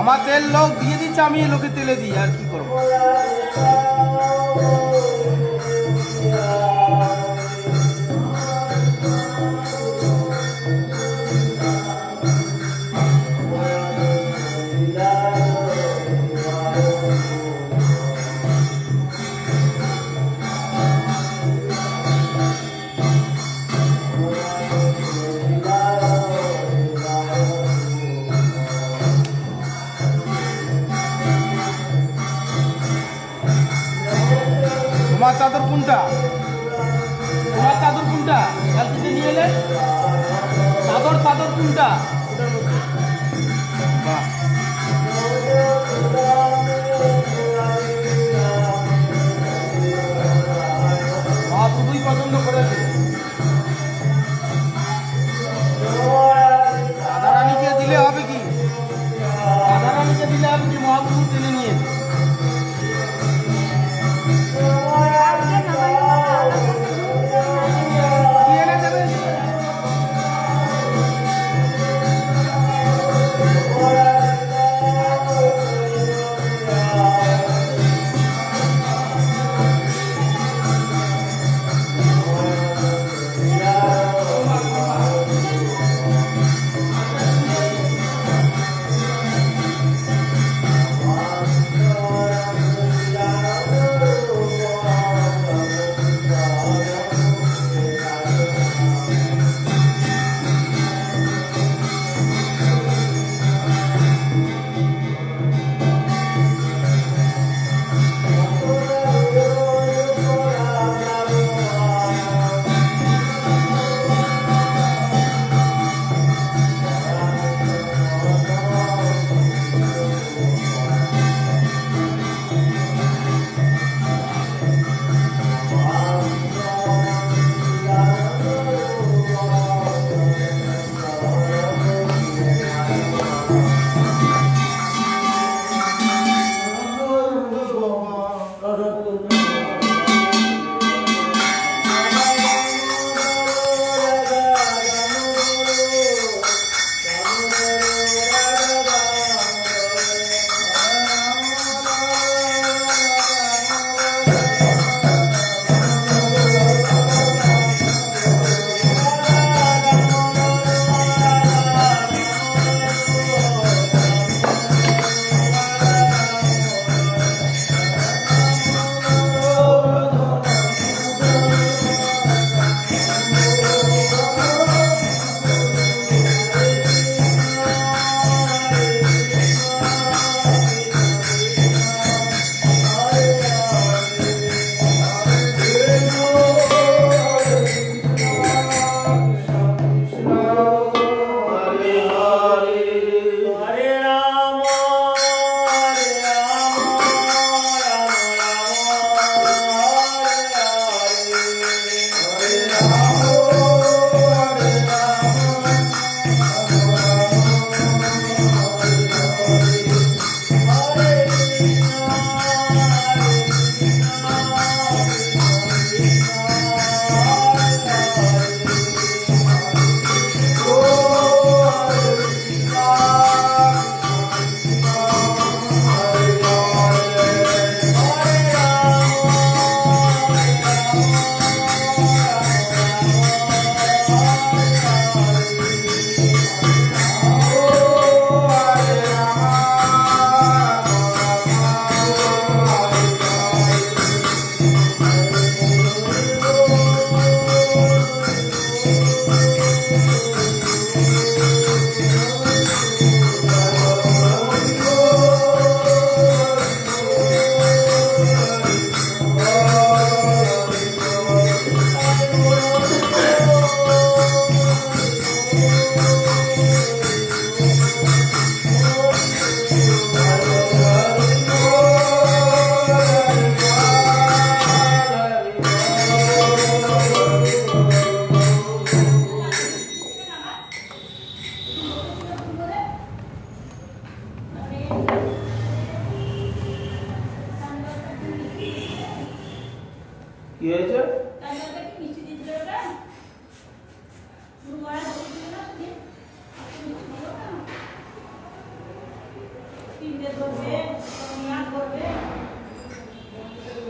আমার তেল লোক দিয়ে দিচ্ছে, আমি লোকে তেলে দিই, আর কি করবো। তোমার চাদর কোনটা? তোমার চাদর কোনটা? কালকে নিয়ে এলে চাদর কোনটা? বাহ, খুবই পছন্দ করেছে। রাধারানীকে দিলে হবে কি? রাধারানীকে দিলে হবে কি? মহাপ্রভু টেনে নিয়েছে।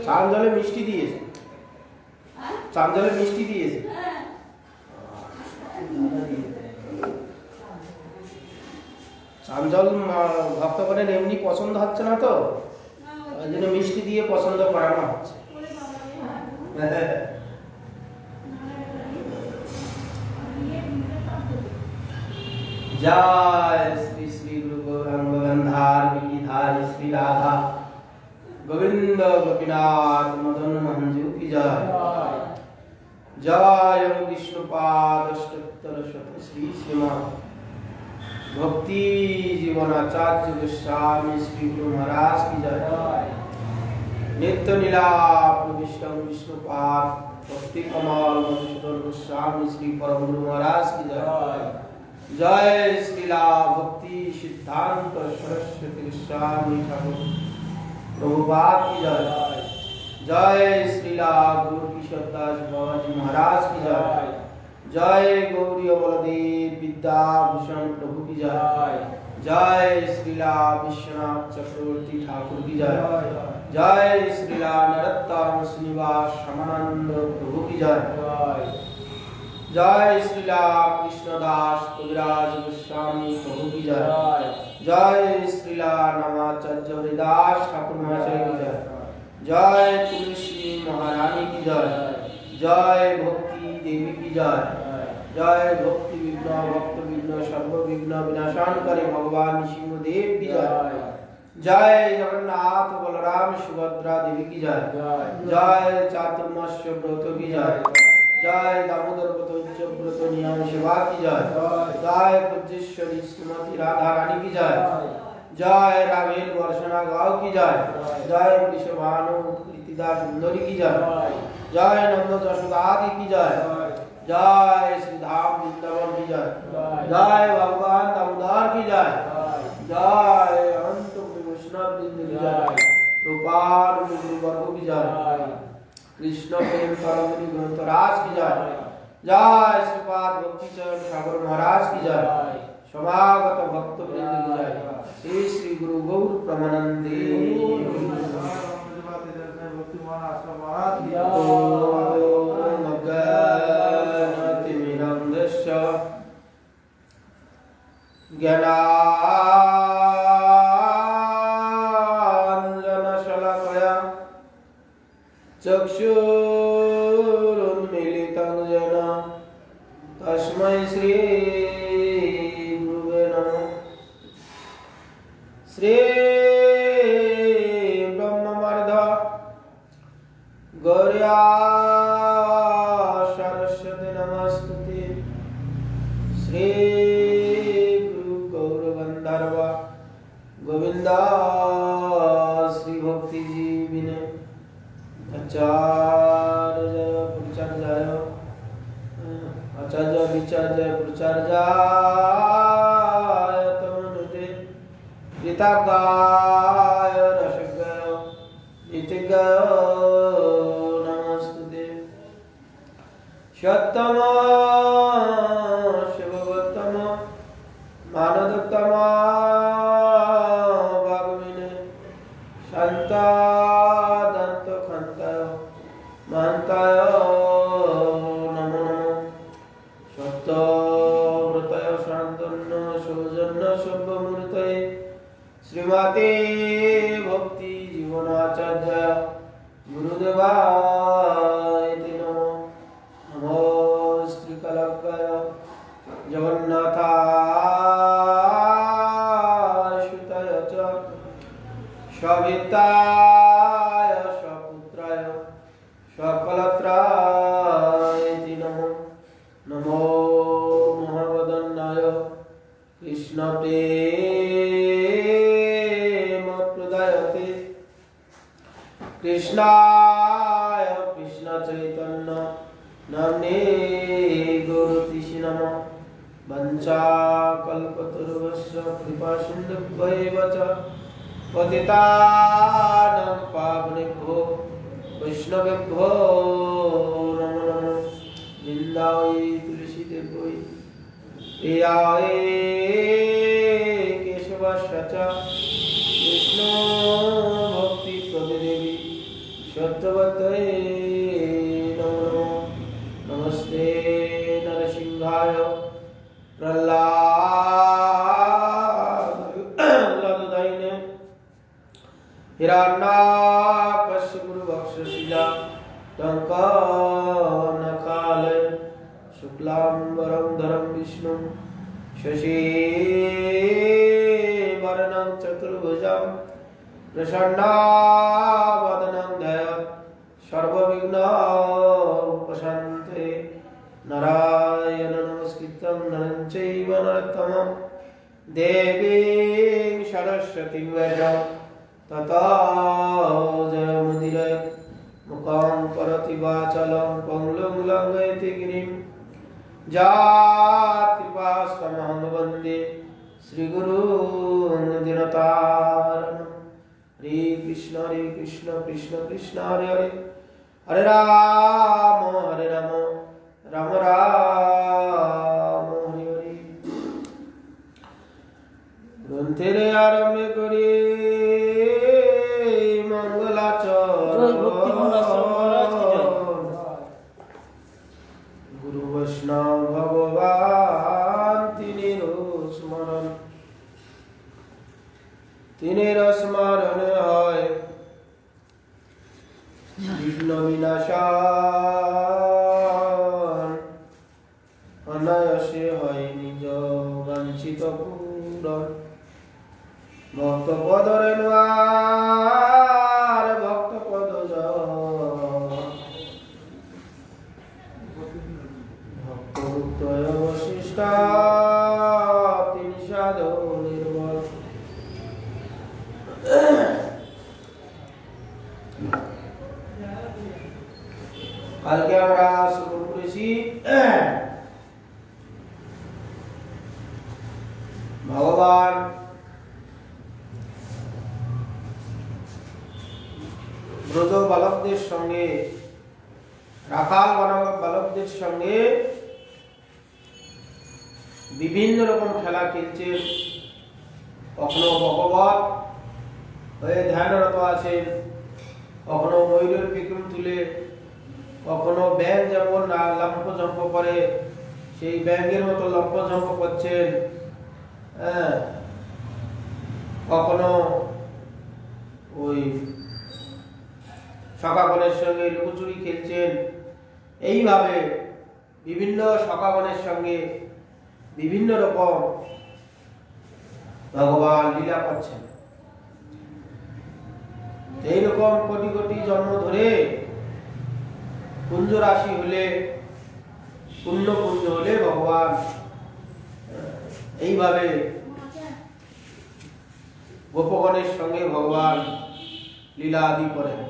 চান জলে মিষ্টি দিয়েছে, চান জলে মিষ্টি দিয়েছে। চান জল ভক্তগণের এমনি পছন্দ হচ্ছে না তো, ওই জন্য মিষ্টি দিয়ে পছন্দ করানো হচ্ছে। জয় শ্রী শ্রী গুরু গৌরাঙ্গ গন্ধার বিধার শ্রী রাধা গোবিন্দ গোপীনাথ মদন মঞ্জু কি জয়। জয় বিষ্ণুপাদ অষ্টোত্তর শত শ্রী শ্রীমান ভক্তি জীবনাচার্য গোস্বামী শ্রী গুরু মহারাজ কি জয়। नित्य नीला प्रविष्टम विष्णुपाद भक्ति कमल मधुसूदन गोस्वामी श्री परम गुरु महाराज की जय। जय श्रीला भक्ति सिद्धांत सरस्वती गोस्वामी ठाकुर प्रभुपाद की जय। जय श्रीला गुरु किशोर दास बाबाजी महाराज की जय। जय गौरी बलदेव विद्याभूषण प्रभु की जय। जय श्रीला विश्वनाथ चक्रवर्ती ठाकुर की जय। जय श्रीला नरोत्तम श्रीनिवास श्यामानंद प्रभु की जय। जय श्रीला कृष्णदास कविराज गोस्वामी प्रभु की जय। जय श्रीला नवाचार्य हरिदास ठाकुर महाशय की जय। जय तुलसी महारानी की जय। जय भक्ति देवी की जय। जय भक्ति विघ्न भक्त विघ्न सर्व विघ्न विनाशानकारी भगवान सिंहदेव की जय। जय जगन्नाथ बलराम सुभद्रा देवी की जय। जय चातुर्मास्य व्रत की जय। जय दामोदर व्रत व्रत नियम सेवा की जय। जय पूज्येश्वरी श्रीमती राधा रानी की जय। जय रावेल वर्षना गाँव की जय। जय वृषभानु प्रीतिदा सुंदरी की जय। जय नंद जशोदादि की जय। जय श्रीधाम वृंदावन की जय। जय भगवान दामोदर की जय। जय अनंत वैष्णव वृंद की जय। रूपार गुरु वर्ग की जय। कृष्ण प्रेम तरंगिनी ग्रंथराज की जय। जय श्रीपाद भक्ति चरण सागर महाराज की जय। समागत भक्त वृंद की जय। श्री श्री गुरु गौर प्रमानंदे ज्ञानाञ्जनशलाकया चक्षुरुन्मीलितं येन तस्मै श्री गुरुवे नमः। श्री ब्रह्मवर्ध गौर्या सरस्वती नमस्तुते। श्री गोविंदा श्री भक्ति जीविने आचार्य प्रचार्याय आचार्य विचार्य प्रचार्याय तमनुते गीतागाय रसगाय इतिगाय नमस्तुते। सत्तम शिवोत्तम मानवोत्तम दंत खंताय महंताय नमो नमो। सत्यव्रताय शांतन्न सौजन्य सर्वमूर्तये श्रीमते भक्ति जीवनाचार्य गुरुदेवाय नमो। नमो श्रीकलाकाय जगन्नाथाय सुताय च सविताय सपुत्राय सकलत्राय नमो। नमो महावदन्नाय कृष्ण प्रेम प्रदायते कृष्णाय कृष्ण चैतन्य नाम्ने गौरतीसि नमः। वंचाकल्पतरुभ्यश्च कृपा सिन्धुभ्येव च पतितानां पावनेभ्यो वैष्णवेभ्यो नमो नमः। वृन्दावै तुलसीदेव्यै प्रियाय केशवस्य च विष्णु भक्ति प्रदेवी सत्य सहस्रवदने नमो नमस्ते नरसिंहाय प्रह्लादुदयिने हिरण्याकश्यपुर्वक्षशिला टङ्कनकालय शुक्लाम्बरं धरं विष्णुं शशिवर्णं चतुर्भुजं प्रसन्नावदनं ध्यायेत् सर्वविघ्नोपशान्तये नारायणं नमस्कृतं नरं चैव नरोत्तमं देवीं सरस्वतीं व्यासं ततो जयमुदीरये मुखं करोति वाचालं पङ्गुं लङ्घयति गिरिं जात्कृपास्तमहं वन्दे श्रीगुरुं दीनतारिणं हरे कृष्ण कृष्ण कृष्ण हरे हरे हरे राम राम राम हरे हरे ग्रंथेर आरम्भे करे गुरु वैष्णव भगवान तिनेर स्मरण হয় বিঘ্ন বিনাশন অনায়াসে হয় নিজ বাঞ্ছিত পূরণ ভক্ত পদরে নোয়ার ভক্ত পদ ভক্ত অবশিষ্ট তিনি সাধু নির্মল কালকে আমরা শুরু করেছি ভগবান ব্রজ বালকদের সঙ্গে রাখাল বালকদের সঙ্গে বিভিন্ন রকম খেলা খেলছে। কখনো ভগবত হয়ে ধ্যানরত আছেন, কখনো ময়ূরের বিক্রম তুলে, কখনো ব্যাঙ যেমন লম্ফঝম্প করে সেই ব্যাঙের মতো লম্ফঝম্প করছেন, কখনো ওই সখাগণের সঙ্গে লুকোচুরি খেলছেন। এইভাবে বিভিন্ন সখাগণের সঙ্গে বিভিন্ন রকম ভগবান লীলা করছেন। এইরকম কোটি কোটি জন্ম ধরে কুঞ্জ রাশি হলে, পুণ্য কুঞ্জ হলে ভগবান এইভাবে গোপগণের সঙ্গে ভগবান লীলা আদি করেন।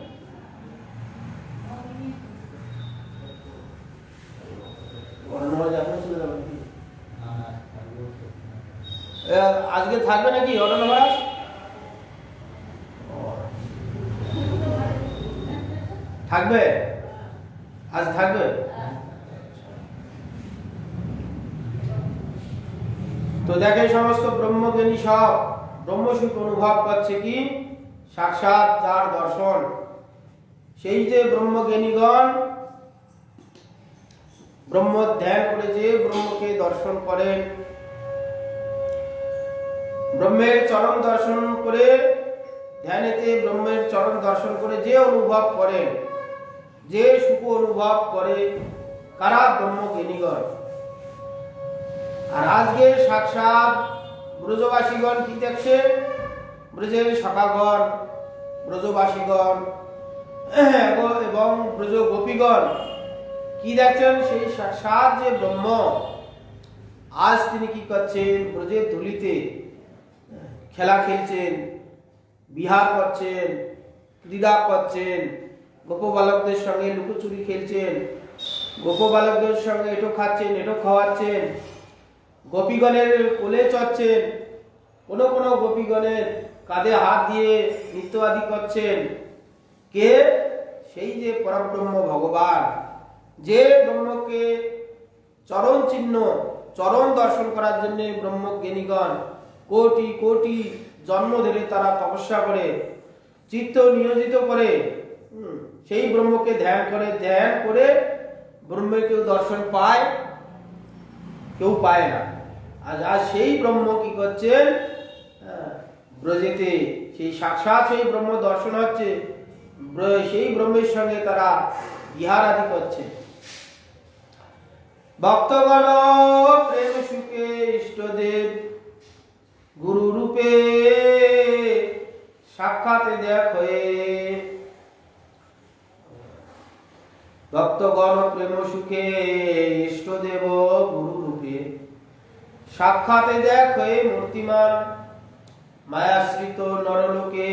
আজকে থাকবে নাকি অরণ্য মহারাজ? থাকবে, আজ থাকবে। তো দেখে সমস্ত ব্রহ্মজ্ঞানী সব ব্রহ্মসুখ অনুভব করছে কি সাক্ষাৎ তার দর্শন। সেই যে ব্রহ্মজ্ঞানীগণ ব্রহ্ম ধ্যান করে যে ব্রহ্মকে দর্শন করেন, ব্রহ্মের চরণ দর্শন করে, ধ্যানেতে ব্রহ্মের চরণ দর্শন করে যে অনুভব করেন, যে সুখ অনুভব করে, কারা ব্রহ্মজ্ঞানীগণ। আর আজকে সাক্ষাৎ ব্রজবাসীগণ কি দেখছে? ব্রজের সখাগণ, ব্রজবাসীগণ এবং ব্রজ গোপীগণ কি দেখছেন? সেই সাক্ষাৎ যে ব্রহ্ম আজ তিনি কি করছেন? ব্রজের ধুলিতে খেলা খেলছেন, বিহার করছেন, ক্রীড়া করছেন, গোপ বালকদের সঙ্গে লুকোচুরি খেলছেন, গোপ বালকদের সঙ্গে এটো খাচ্ছেন, এটো খাওয়াচ্ছেন, গোপীগণের কোলে চড়ছেন, কোনো কোনো গোপীগণের কাঁধে হাত দিয়ে নৃত্য আদি করছেন। কে? সেই যে পরব্রহ্ম ভগবান, যে ব্রহ্মকে চরণ চিহ্ন, চরণ দর্শন করার জন্য ব্রহ্মজ্ঞানীগণ কোটি কোটি জন্ম ধরে তারা তপস্যা করে, চিত্ত নিয়োজিত করে সেই ব্রহ্মকে ধ্যান করে ব্রহ্মে কেউ দর্শন পায়, কেউ পায় না। আর সেই ব্রহ্ম কি করছেন, ব্রজেতে সেই সাক্ষাৎ সেই ব্রহ্ম দর্শন হচ্ছে, সেই ব্রহ্মের সঙ্গে তারা বিহার আদি করছে। ভক্তগণ প্রেম সুখে ইষ্টদেব গুরু রূপে সাক্ষাৎ দেখে। ভক্তগণ প্রেম সুখে ইষ্টদেব গুরু রূপে সাক্ষাৎ দেখে মূর্তিমান, মায়াশ্রিত নরলোকে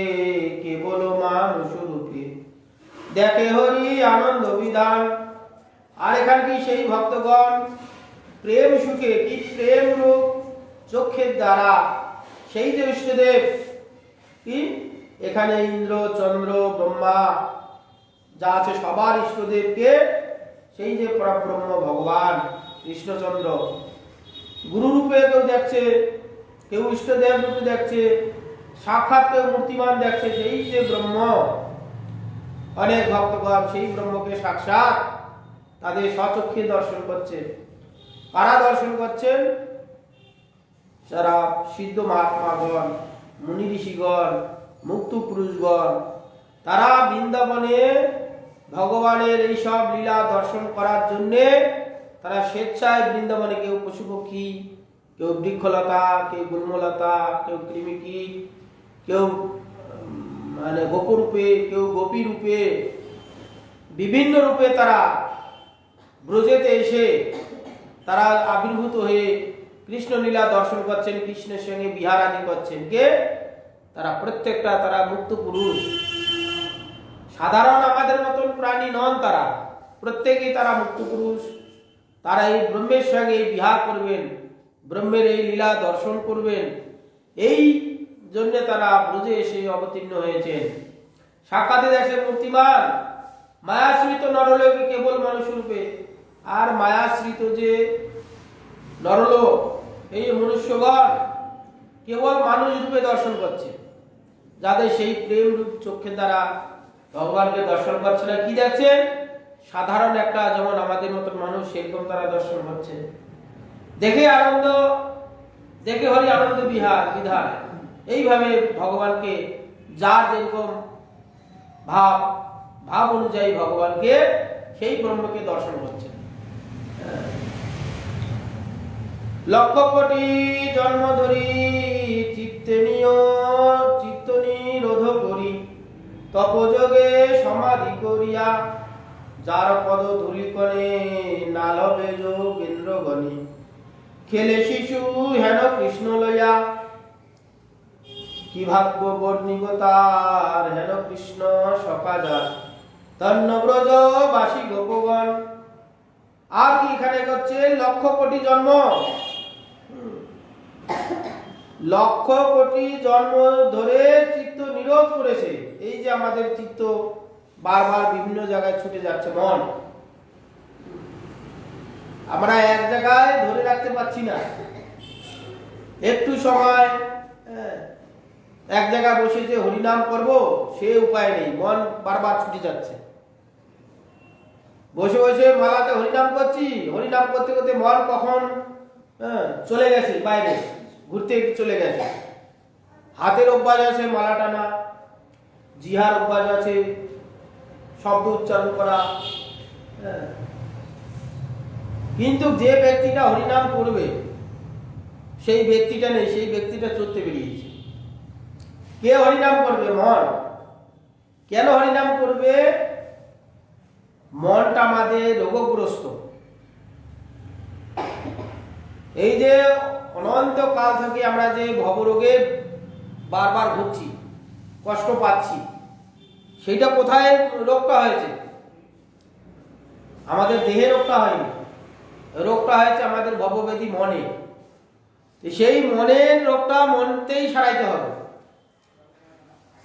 কেবল মানুষ রূপে দেখে হরি আনন্দ বিধান। আর এখানে কি সেই ভক্তগণ প্রেম সুখে, কি প্রেম রূপ চক্ষের দ্বারা সেই যে ইষ্টদেব, কি এখানে ইন্দ্র চন্দ্র ব্রহ্মা যা আছে সবার ইষ্টদেবকে সেই যে পরব্রহ্ম ভগবান কৃষ্ণচন্দ্র গুরু রূপে কেউ দেখছে, কেউ ইষ্টদেব রূপে দেখছে, সাক্ষাৎ কেউ মূর্তিমান দেখছে, সেই যে ব্রহ্ম। অনেক ভক্তগণ সেই ব্রহ্মকে সাক্ষাৎ তাদের স্বচক্ষে দর্শন করছে। কারা দর্শন করছেন? যারা সিদ্ধ মহাত্মাগণ, মুনি ঋষিগণ, মুক্ত পুরুষগণ, তারা বৃন্দাবনে ভগবানের এই সব লীলা দর্শন করার জন্যে তারা স্বেচ্ছায় বৃন্দাবনে, কেউ পশু পক্ষী, কেউ বৃক্ষলতা, কেউ গুল্মলতা, কেউ কৃমিকি, কেউ মানে গোপরূপে, কেউ গোপী রূপে, বিভিন্ন রূপে তারা ব্রজেতে এসে তারা আবির্ভূত হয়ে কৃষ্ণ লীলা দর্শন করছেন, কৃষ্ণের সঙ্গে বিহার আদি করছেন। কে? তারা প্রত্যেকটা তারা মুক্ত পুরুষ, সাধারণ আমাদের মতন প্রাণী নন, তারা প্রত্যেকেই তারা মুক্ত পুরুষ। তারা এই ব্রহ্মের সঙ্গে বিহার করবেন, ব্রহ্মের এই লীলা দর্শন করবেন, এই জন্য তারা ব্রজে এসে অবতীর্ণ হয়েছেন। সাক্ষাতে দেখে মূর্তিমান, মায়াশ্রিত নরলোকে কেবল মানুষ রূপে। আর মায়াশ্রিত যে নরলোক, এই মনুষ্যগণ কেবল মানুষ রূপে দর্শন করছে, যাদের সেই প্রেম রূপ চক্ষের দ্বারা ভগবানকে দর্শন করছে না। কি দেখছেন? সাধারণ একটা, যেমন আমাদের মতন মানুষ, সেরকম তারা দর্শন করছে। দেখে আনন্দ, দেখে হরি আনন্দ বিধান। এইভাবে ভগবানকে যার যেরকম ভাব অনুযায়ী ভগবানকে সেই ব্রহ্মকে দর্শন করছে। লক্ষ কোটি জন্ম ধরি চিত্ত নিরোধ করি, তপযোগে সমাধি করিয়া যার পদ ধূলিকণে নালবে যোগেন্দ্রগণে খেলে শিশু হেন কৃষ্ণ লইয়া, কি ভাগ্য বর্ণিব তার হেন কৃষ্ণ সকাজার তন্ন ব্রজ বাসী গোপগণ। আর কি এখানে করছে? লক্ষ কোটি জন্ম, লক্ষ কোটি জন্ম ধরে চিত্ত নিরোধ করেছে। এই যে আমাদের চিত্ত বারবার বিভিন্ন জায়গায় ছুটে যাচ্ছে, মন আমরা এক জায়গায় ধরে রাখতে পারছি না। একটু সময় এক জায়গায় বসে যে হরিনাম করব, সে উপায় নেই, মন বারবার ছুটে যাচ্ছে। বসে বসে মালাতে হরিনাম করছি, হরিনাম করতে করতে মন কখন চলে গেছে, বাইরে ঘুরতে চলে গেছে। হাতের অভ্যাস আছে মালা টানা, জিহার অভ্যাস আছে শব্দ উচ্চারণ করা, কিন্তু যে ব্যক্তিটা হরিনাম করবে সেই ব্যক্তিটা নেই, সেই ব্যক্তিটা চলতে বেরিয়েছে। কে হরিনাম করবে? মন। কেন হরিনাম করবে? মনটা আমাদের রোগগ্রস্ত। এই যে অনন্ত কাল থেকে আমরা যে ভবরোগে বারবার ভুগছি, কষ্ট পাচ্ছি, সেইটা কোথায় রোগটা হয়েছে? আমাদের দেহে রোগটা হয়নি, রোগটা হয়েছে আমাদের ভববেদী মনে। সেই মনের রোগটা মনতেই সারাইতে হবে।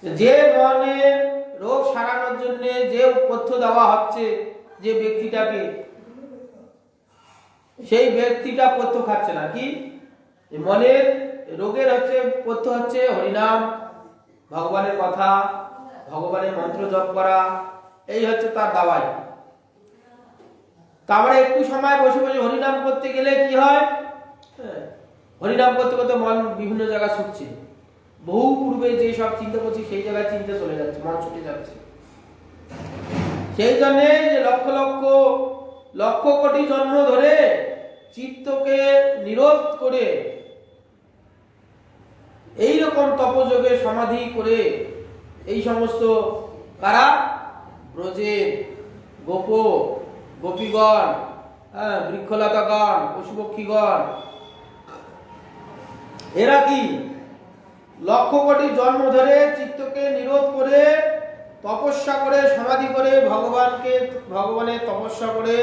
যে মনের রোগ সারানোর জন্য যে পথ্য দেওয়া হচ্ছে যে ব্যক্তিটাকে, সেই ব্যক্তিটা পথ্য খাচ্ছে না। কি মনের রোগের হচ্ছে পথ্য হচ্ছে হরিনাম, ভগবানের কথা, ভগবানের মন্ত্র জপ করা, এই হচ্ছে তার দাওয়াই। তারপরে একটু সময় বসে বসে হরিনাম করতে গেলে কি হয়, হরিনাম করতে করতে মন বিভিন্ন জায়গায় ছুটছে, বহু পূর্বে যে সব চিন্তা করছি সেই জায়গায় চিন্তা চলে যাচ্ছে, মন ছুটে যাচ্ছে। সেই জন্যে যে লক্ষ লক্ষ লক্ষ কোটি জন্ম ধরে চিত্তকে নিরোধ করে এই রকম তপযোগে সমাধি করে এই সমস্ত কারা, ব্রজের গোপ গোপীগণ, বৃক্ষলতাগণ, পশুপক্ষীগণ, এরা কি লক্ষ কোটি জন্ম ধরে চিত্তকে নিরোধ করে তপস্যা করে সমাধি করে ভগবানের তপস্যা করে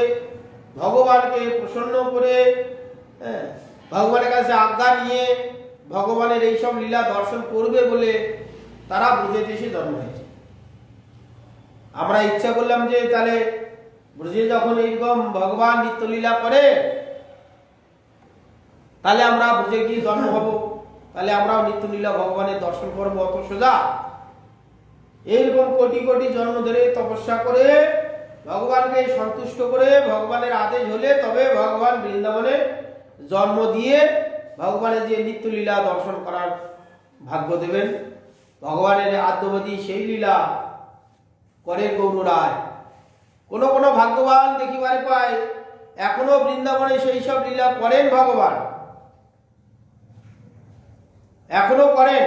ভগবানকে প্রসন্ন করে, ভগবানের কাছে আজ্ঞা নিয়ে ভগবানের এইসব লীলা দর্শন করবে বলে তারা ব্রজে দেশে জন্ম হয়েছে। আমরা ইচ্ছা করলাম যে তাহলে ব্রজে যখন এইরকম ভগবান নিত্যলীলা করে তাহলে আমরা ব্রজে গিয়ে জন্ম হব, তাহলে আমরাও নিত্যলীলা ভগবানের দর্শন করবো, অত সোজা? এইরকম কোটি কোটি জন্ম ধরে তপস্যা করে ভগবানকে সন্তুষ্ট করে ভগবানের আদেশ হলে তবে ভগবান বৃন্দাবনে জন্ম দিয়ে ভগবানের যে নিত্যলীলা দর্শন করার ভাগ্য দেবেন। ভগবানের আদ্যবতী সেই লীলা করে গৌর রায়। কোন কোন ভাগ্যবান দেখিবারে পায় এখনো বৃন্দাবনে সেই সব লীলা করেন ভগবান, এখনো করেন।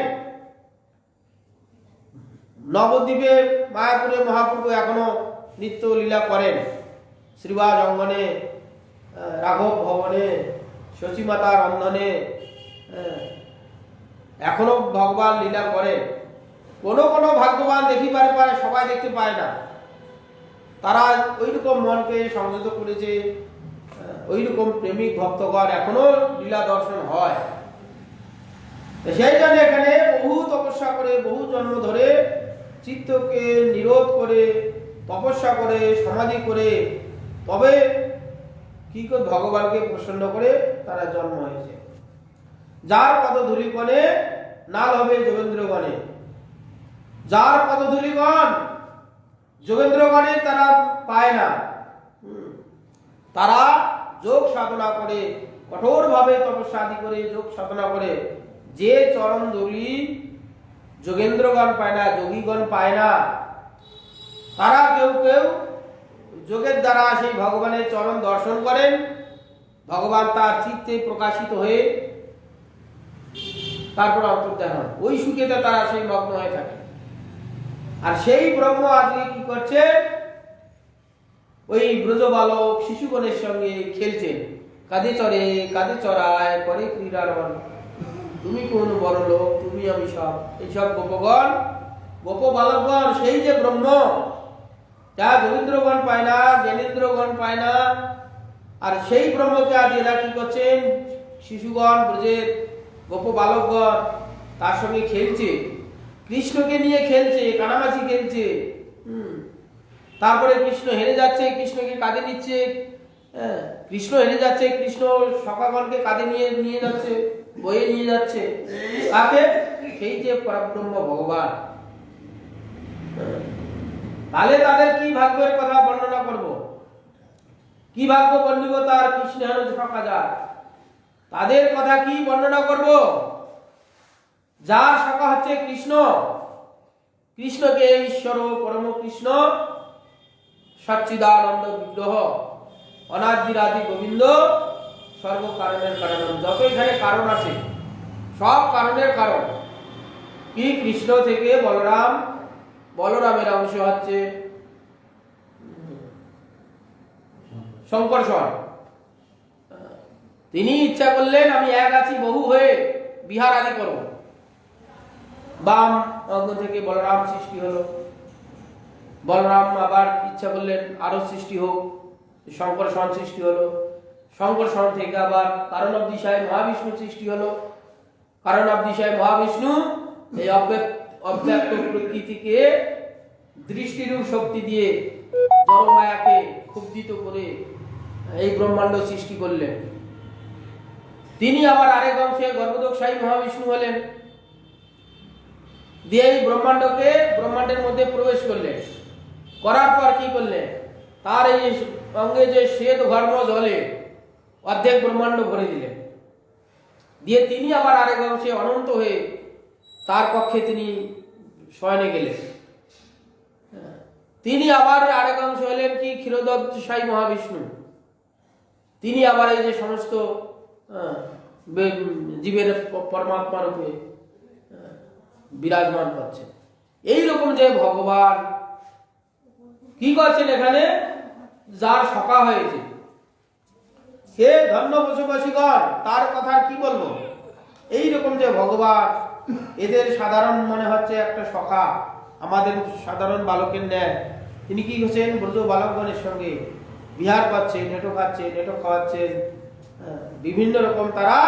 নবদ্বীপে মায়াপুরে মহাপ্রভু এখনো নিত্য লীলা করেন, শ্রীবাস অঙ্গনে, রাঘব ভবনে, শচীমাতার অন্ধনে এখনো ভগবান লীলা করেন। কোন কোন ভাগ্যবান দেখিবারে পায়, সবাই দেখতে পায় না। তারা ওইরকম মনকে সংযত করেছে, ওইরকম প্রেমিক ভক্তগণ এখনো লীলা দর্শন হয়। সেই জন্য এখানে বহু তপস্যা করে বহু জন্ম ধরে চিত্তকে নিরোধ করে তপস্যা করে সমাধি করে তবে কি করে ভগবানকে প্রসন্ন করে তারা জন্ম হয়েছে। যার পদধূলিগণে নাল হবে যোগেন্দ্রগণে, যার পদধূলিগণ যোগেন্দ্রগণে তারা পায় না, তারা যোগ সাধনা করে কঠোরভাবে তপস্যা আদি করে যোগ সাধনা করে যে চরণ ধূলি যোগেন্দ্রগণ পায় না, যোগীগণ পায় না, তারা কেউ কেউ যোগের দ্বারা সেই ভগবানের চরণ দর্শন করেন। ভগবান তার চিত্তে প্রকাশিত হয়ে তারপর অন্তর্ধান হন, ওই সুখেতে তারা সেই মগ্ন হয়ে থাকে। আর সেই ব্রহ্ম আজকে কি করছে, ওই ব্রজবালক শিশুগণের সঙ্গে খেলছেন, কাঁধে চড়ে কাঁধে চড়ায় করে ক্রীড়ার বল, তুমি কোন বড় লোক, তুমি আমি সব। এইসব গোপগণ গোপ বালকগণ সেই যে ব্রহ্ম, যা যোগেন্দ্রগণ পায় না, জ্ঞানেন্দ্রগণ পায় না, আর সেই ব্রহ্মকে আজ এরা কি করছেন, শিশুগণ ব্রজের গোপ বালকগণ তার সঙ্গে খেলছে, কৃষ্ণকে নিয়ে খেলছে, কানামাছি খেলছে। তারপরে কৃষ্ণ হেরে যাচ্ছে, কৃষ্ণকে কাঁধে নিচ্ছে, কৃষ্ণ হেরে যাচ্ছে, কৃষ্ণ সখাগণকে কাঁধে নিয়ে যাচ্ছে, বয়ে নিয়ে যাচ্ছে। তাকে সেই যে পরব্রহ্ম ভগবান, তাহলে তাদের কি ভাগ্যের কথা বর্ণনা করব, কি ভাগ্য বর্ণিব তার কৃষ্ণের সখা যায়, তাদের কথা কি বর্ণনা করব। যার সখা হচ্ছে কৃষ্ণ, কৃষ্ণকে ঈশ্বর পরম কৃষ্ণ সচ্চিদানন্দ বিগ্রহ অনাদিরাদি গোবিন্দ সর্ব কারণের কারণ। যত এখানে কারণ আছে সব কারণের কারণ কি, কৃষ্ণ থেকে বলরাম, বলরামের অংশ হচ্ছে শঙ্করস্বর। তিনি ইচ্ছা করলেন আমি এক আছি বহু হয়ে বিহার আদি করব। বাম অঙ্গ থেকে বলরাম সৃষ্টি হলো, বলরাম আবার ইচ্ছা করলেন আরো সৃষ্টি হোক, শঙ্করস্বর সৃষ্টি হলো। শঙ্করস্বর থেকে আবার কারণ অবদিশায় মহাবিষ্ণু সৃষ্টি হলো। কারণ অবদিশায় মহাবিষ্ণু এই অব্যক্ত প্রকৃতিকে দৃষ্টিরূপ শক্তি দিয়ে জড়মায়াকে ক্ষুব্ধিত করে এই ব্রহ্মাণ্ড সৃষ্টি করলেন। তিনি আবার আরেক অংশে গর্ভদোষায়ী মহাবিষ্ণু হলেন, দিয়ে এই ব্রহ্মাণ্ডের মধ্যে প্রবেশ করলেন। করার পর কি করলেন, তার এই অঙ্গে যে শ্বেত ঘর্ম জলে অর্ধেক ব্রহ্মাণ্ড ভরে দিলেন, দিয়ে তিনি আবার আরেক অংশে অনন্ত হয়ে তার পক্ষে তিনি শয়নে গেলেন। তিনি আবার আরেক অংশ হলেন কি ক্ষীরোদসাই মহাবিষ্ণু, তিনি আবার এই যে সমস্ত জীবের পরমাত্মা রূপে বিরাজমান করছেন। এইরকম যে ভগবান কি করছেন এখানে, যার সখা হয়েছে, হে ধন্য পশুপশীগণ, তার কথা কি বলবো। এইরকম যে ভগবান, এদের সাধারণ মনে হচ্ছে একটা সখা, আমাদের সাধারণ বালকের ন্যায় তিনি কি করছেন, ব্রজ বালকগণের সঙ্গে বিহার করছেন, নেটো খাচ্ছেন, নেটো খাওয়াচ্ছেন, বিভিন্ন রকম তারা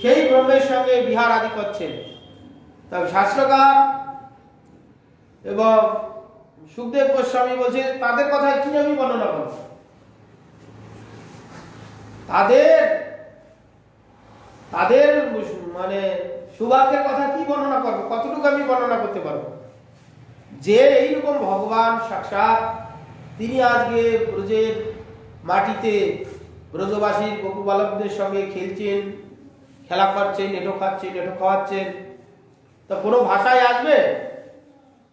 সেই ব্রহ্মের সঙ্গে বিহার আদি করছেন। তবে শাস্ত্রকার এবং সুখদেব গোস্বামী বলছে তাদের কথা কি আমি বর্ণনা করব, তাদের মানে সৌভাগ্যের কথা কি বর্ণনা করবো, কতটুকু আমি বর্ণনা করতে পারবো। যে এইরকম ভগবান সাক্ষাৎ, তিনি আজকে ব্রজের মাটিতে ব্রজবাসীর গোপবালকদের সঙ্গে খেলছেন, খেলা করছেন, নেটো খাচ্ছেন, নেটো খাওয়াচ্ছেন, তা কোনো ভাষায় আসবে?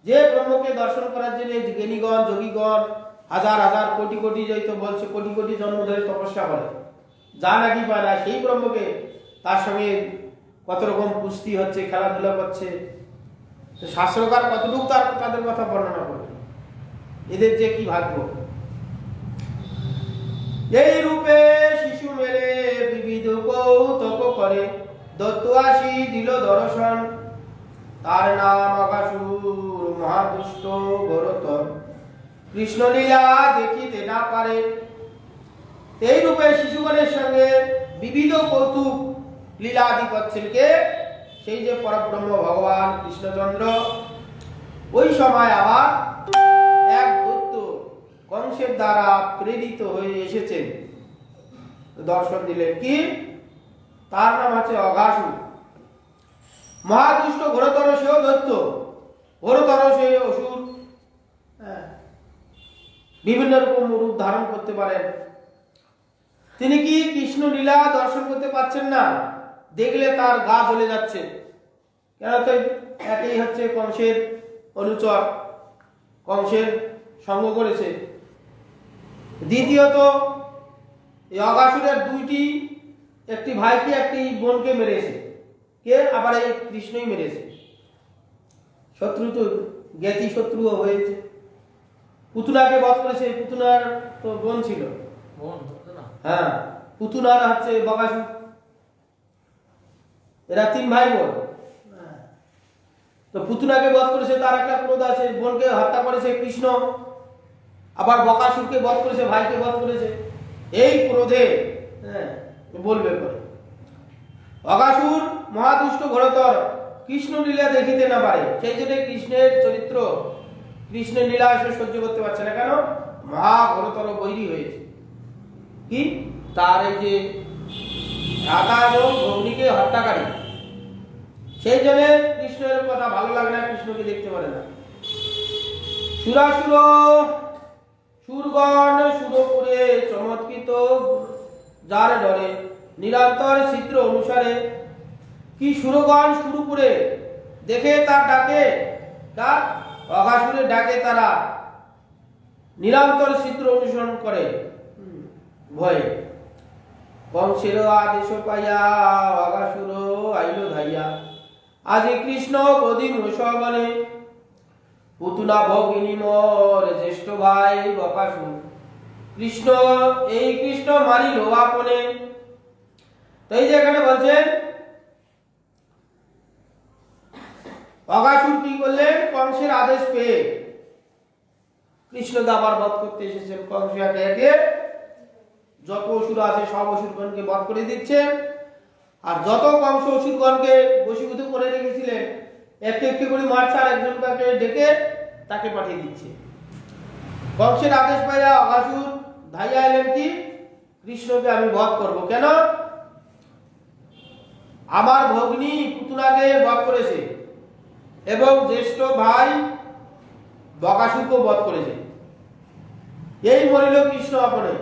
যে ব্রহ্মকে দর্শন করার জন্য জ্ঞানীগণ যোগীগণ হাজার হাজার কোটি কোটি যাইতো বলছে, কোটি কোটি জন্ম ধরে তপস্যা করে, যা নাকি পায় না, সেই ব্রহ্মকে তার সঙ্গে কত রকম কুস্তি হচ্ছে, খেলাধুলা করছে, শাস্ত্রকার কতটুকু তাদের কথা বর্ণনা করবে, এদের যে কি ভাগ্য। এই রূপে শিশু মেলে বিবিধ কৌতুক করে, দত্তআশি দিল দর্শন, তার নাম অগাসুর মহাদুষ্ট ঘোরতর, কৃষ্ণলীলা দেখিতে না পারে। এই রূপে শিশুগণের সঙ্গে বিবিধ কৌতুক লীলা আদি করছেন কে, সেই যে পরব্রহ্ম ভগবান কৃষ্ণচন্দ্র। ওই সময় আবার এক দৈত্য কংসের দ্বারা প্রেরিত হয়ে এসেছেন, দর্শন দিলেন কি, তার নাম আছে অঘাসুর। মহাদুষ্ট ঘোরতর সেও দৈত্য, ঘোরতর সে অসুর, বিভিন্ন রকম রূপ ধারণ করতে পারেন। তিনি কি কৃষ্ণ লীলা দর্শন করতে পাচ্ছেন না, দেখলে তার গা জ্বলে যাচ্ছে। কেন, তো একই হচ্ছে কংসের অনুচর, কংসের সঙ্গ করেছে। দ্বিতীয়ত এই অঘাসুরের একটি ভাইকে একটি বোনকে মেরেছে, কে, আবার এই কৃষ্ণই মেরেছে। শত্রু তো জ্ঞাতি শত্রুও হয়েছে। পুতুনাকে বধ করেছে, পুতুনার তো বোন ছিল, হ্যাঁ, পুতুনার হচ্ছে বকাসুর, এরা তিন ভাই বোন। তো পুতুনাকে বধ করেছে, তার একটা ক্রোধ আছে, বোনকে হত্যা করেছে কৃষ্ণ, আবার বকাসুরকে বধ করেছে, ভাইকে বধ করেছে, এই ক্রোধে বলবে করে। অঘাসুর মহাদুষ্ট ঘোরতর, কৃষ্ণ লীলা দেখিতে না পারে, সেই জন্য কৃষ্ণের চরিত্র, কৃষ্ণের লীলা সে সহ্য করতে পারছে না। কেন, মহা ঘোরতর বৈরী হয়েছে। কি, তার এই যে রাধা এবং ভগ্নীকে হত্যাকারী, সেই জন্য কৃষ্ণের কথা ভালো লাগে না, কৃষ্ণকে দেখতে পারে না। সুরাসুর সুরগণ সুরপুরে চমৎকৃত যার ডরে, নিরন্তর চিত্র অনুসারে। কি সুরগণ সুরপুরে দেখে তার ডাকে, তার অঘাসুরের ডাকে তারা নিরন্তর চিত্র অনুসরণ করে ভয়ে। কংসের আদেশ পাইয়া অঘাসুর আইল ধাইয়া, আজি কৃষ্ণ বধি মূষগণে, পুতুনা ভগিনী মোর জ্যেষ্ঠ ভাই বকাসুর, কৃষ্ণ এই কৃষ্ণ মারিল আপনে। তো এই যে এখানে বলছেন অঘাসুর কি করলেন, কংসের আদেশ পেয়ে কৃষ্ণকে আবার বধ করতে এসেছেন। কংস একে একে যত অসুর আছে সব অসুরগণকে বধ করে দিচ্ছে, আর যত কংস অসুরগণকে বশীভূত করে রেখেছিলেন একটু একটু করে মারছে, আর একজনকে ডেকে তাকে পাঠিয়ে দিচ্ছে। কংসের আদেশ পাইয়া অঘাসুর ধাইয়া এলেন কি, কৃষ্ণকে আমি বধ করব। কেন, আমার ভগ্নী পুতুনাকে বধ করেছে এবং জ্যেষ্ঠ ভাই বকাসুরকে বধ করেছে। এই মরিল কৃষ্ণ আপনে।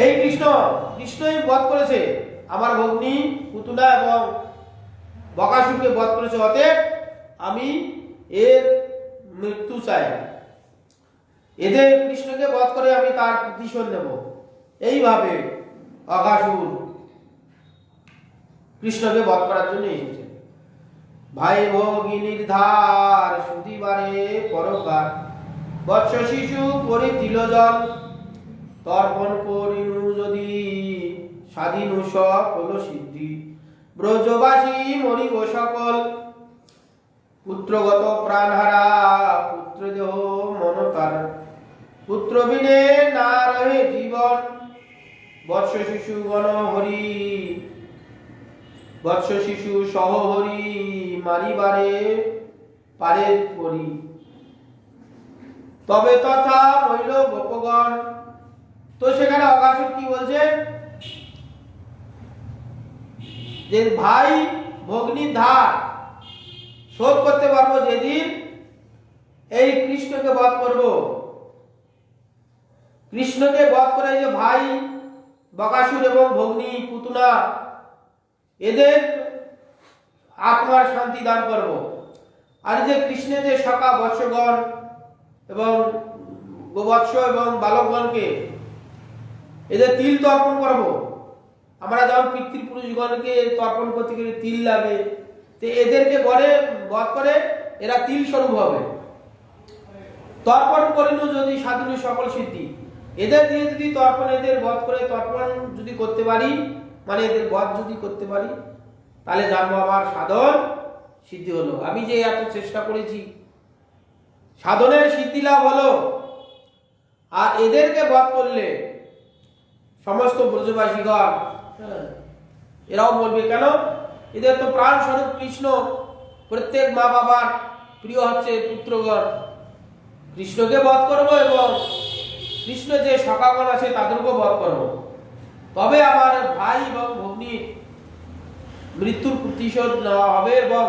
এই কৃষ্ণই বধ করেছে আমার ভগ্নী পুতনা এবং বকাসুরকে বধ করেছে, অতএব আমি এর মৃত্যু চাই। এদের কৃষ্ণকে বধ করে আমি তার প্রতিশোধ নেব। এইভাবে অঘাসুর কৃষ্ণকে বধ করার জন্য এসেছে। ভাই ভগিনীর ধার সুদিবারে পরকার, বৎস শিশু করি তিলজল, তর্পণ করিনু যদি স্বাধীনু সকল সিদ্ধি, ব্রজবাসী মরিব সকল, পুত্রগত প্রাণহারা পুত্র দেহ মনতার, পুত্র বিনে না রহে জীবন, বৎস শিশু গণ হরি, বৎস শিশু সহ হরি মারিবারে পারে করি। তবে তথা হইল গোপগণ। তো সেখানে অঘাসুর কি বলছে, যে ভাই ভগ্নির ধার শোধ করতে পারবো যেদিন এই কৃষ্ণকে বধ করব। কৃষ্ণকে বধ করে যে ভাই বকাসুর এবং ভগ্নী পুতনা এদের আত্মার শান্তি দান করব। আর যে কৃষ্ণের যে সখা বৎসগণ এবং গোবৎস এবং বালকগণকে এদের তিল তর্পণ করব। আমরা যেমন পিতৃপুরুষগণকে তর্পণ করতে গেলে তিল লাগে, তো এদেরকে বধ করে এরা তিল স্বরূপ হবে। তর্পণ করিনু যদি সাধুনি সকল সিদ্ধি, এদের দিয়ে যদি তর্পণ, এদের বধ করে তর্পণ যদি করতে পারি, মানে এদের বধ যদি করতে পারি, তাহলে জানবো আমার সাধন সিদ্ধি হলো। আমি যে এত চেষ্টা করেছি সাধনের সিদ্ধি লাভ হলো। আর এদেরকে বধ করলে সমস্ত ব্রজবাসীগণ এরাও বলবে, কেন এদের তো প্রাণ স্বরূপ কৃষ্ণ, প্রত্যেক মা বাবার প্রিয় হচ্ছে পুত্রগণ, কৃষ্ণকে বধ করব এবং কৃষ্ণ যে সখাগণ আছে তাদেরকেও বধ করব, তবে আমার ভাই এবং ভগ্নীর মৃত্যুর প্রতিশোধ নেওয়া হবে এবং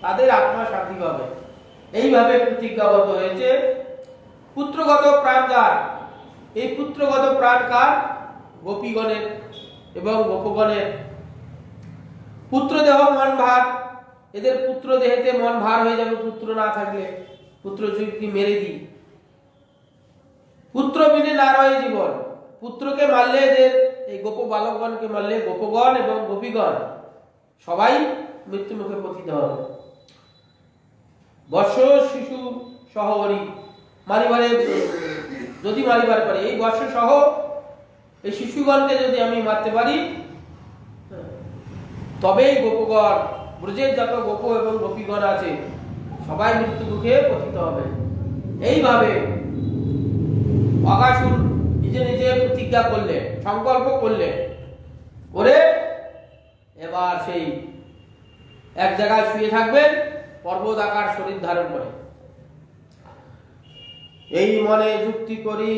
তাদের আত্মা শান্তি পাবে। এইভাবে প্রতিজ্ঞাবদ্ধ হয়েছে। পুত্রগত প্রাণ কার? এই পুত্রগত প্রাণ কার? গোপীগণের এবং গোপগণের। পুত্র দেহ মন ভার, এদের পুত্র দেহেতে মন ভার হয়ে যাবে পুত্র না থাকলে, পুত্র যদি মেরে দিই। পুত্র বিনে না রয়ে জীবন, পুত্রকে মারলে এদের এই গোপ বালকগণকে মারলে গোপগণ এবং গোপীগণ সবাই মৃত্যু মুখে পতিত হবে। বৎস শিশু সহ হরি মারিবারে, যদি মারিবার পারে এই বৎস সহ এই শিশুগণকে যদি আমি মারতে পারি, তবেই গোপগণ, ব্রজের যত গোপ এবং গোপীগণ আছে সবাই মৃত্যু মুখে পতিত হবে। এইভাবে অঘাসুর নিজে নিজে প্রতিজ্ঞা করলে, সংকল্প করলে, করে এবার সেই এক জায়গায় শুয়ে থাকবেন পর্বত আকার শরীর ধারণ করে। এই মনে যুক্তি করি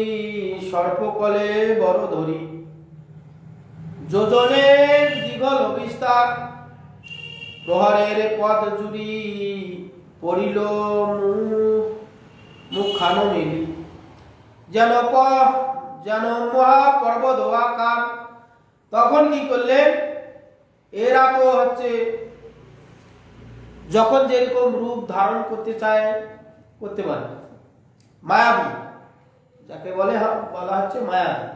সর্পকলে বড় ধরি, যোজনের দীঘল বিস্তার, প্রহরের পথ জুড়ি পড়িল মুখানো মিলি, যেন মহা পর্বত আকার। তখন কি করলেন, এরা তো হচ্ছে যখন যেরকম রূপ ধারণ করতে চায় করতে পারে, মায়াবী যাকে বলা হচ্ছে মায়াবী।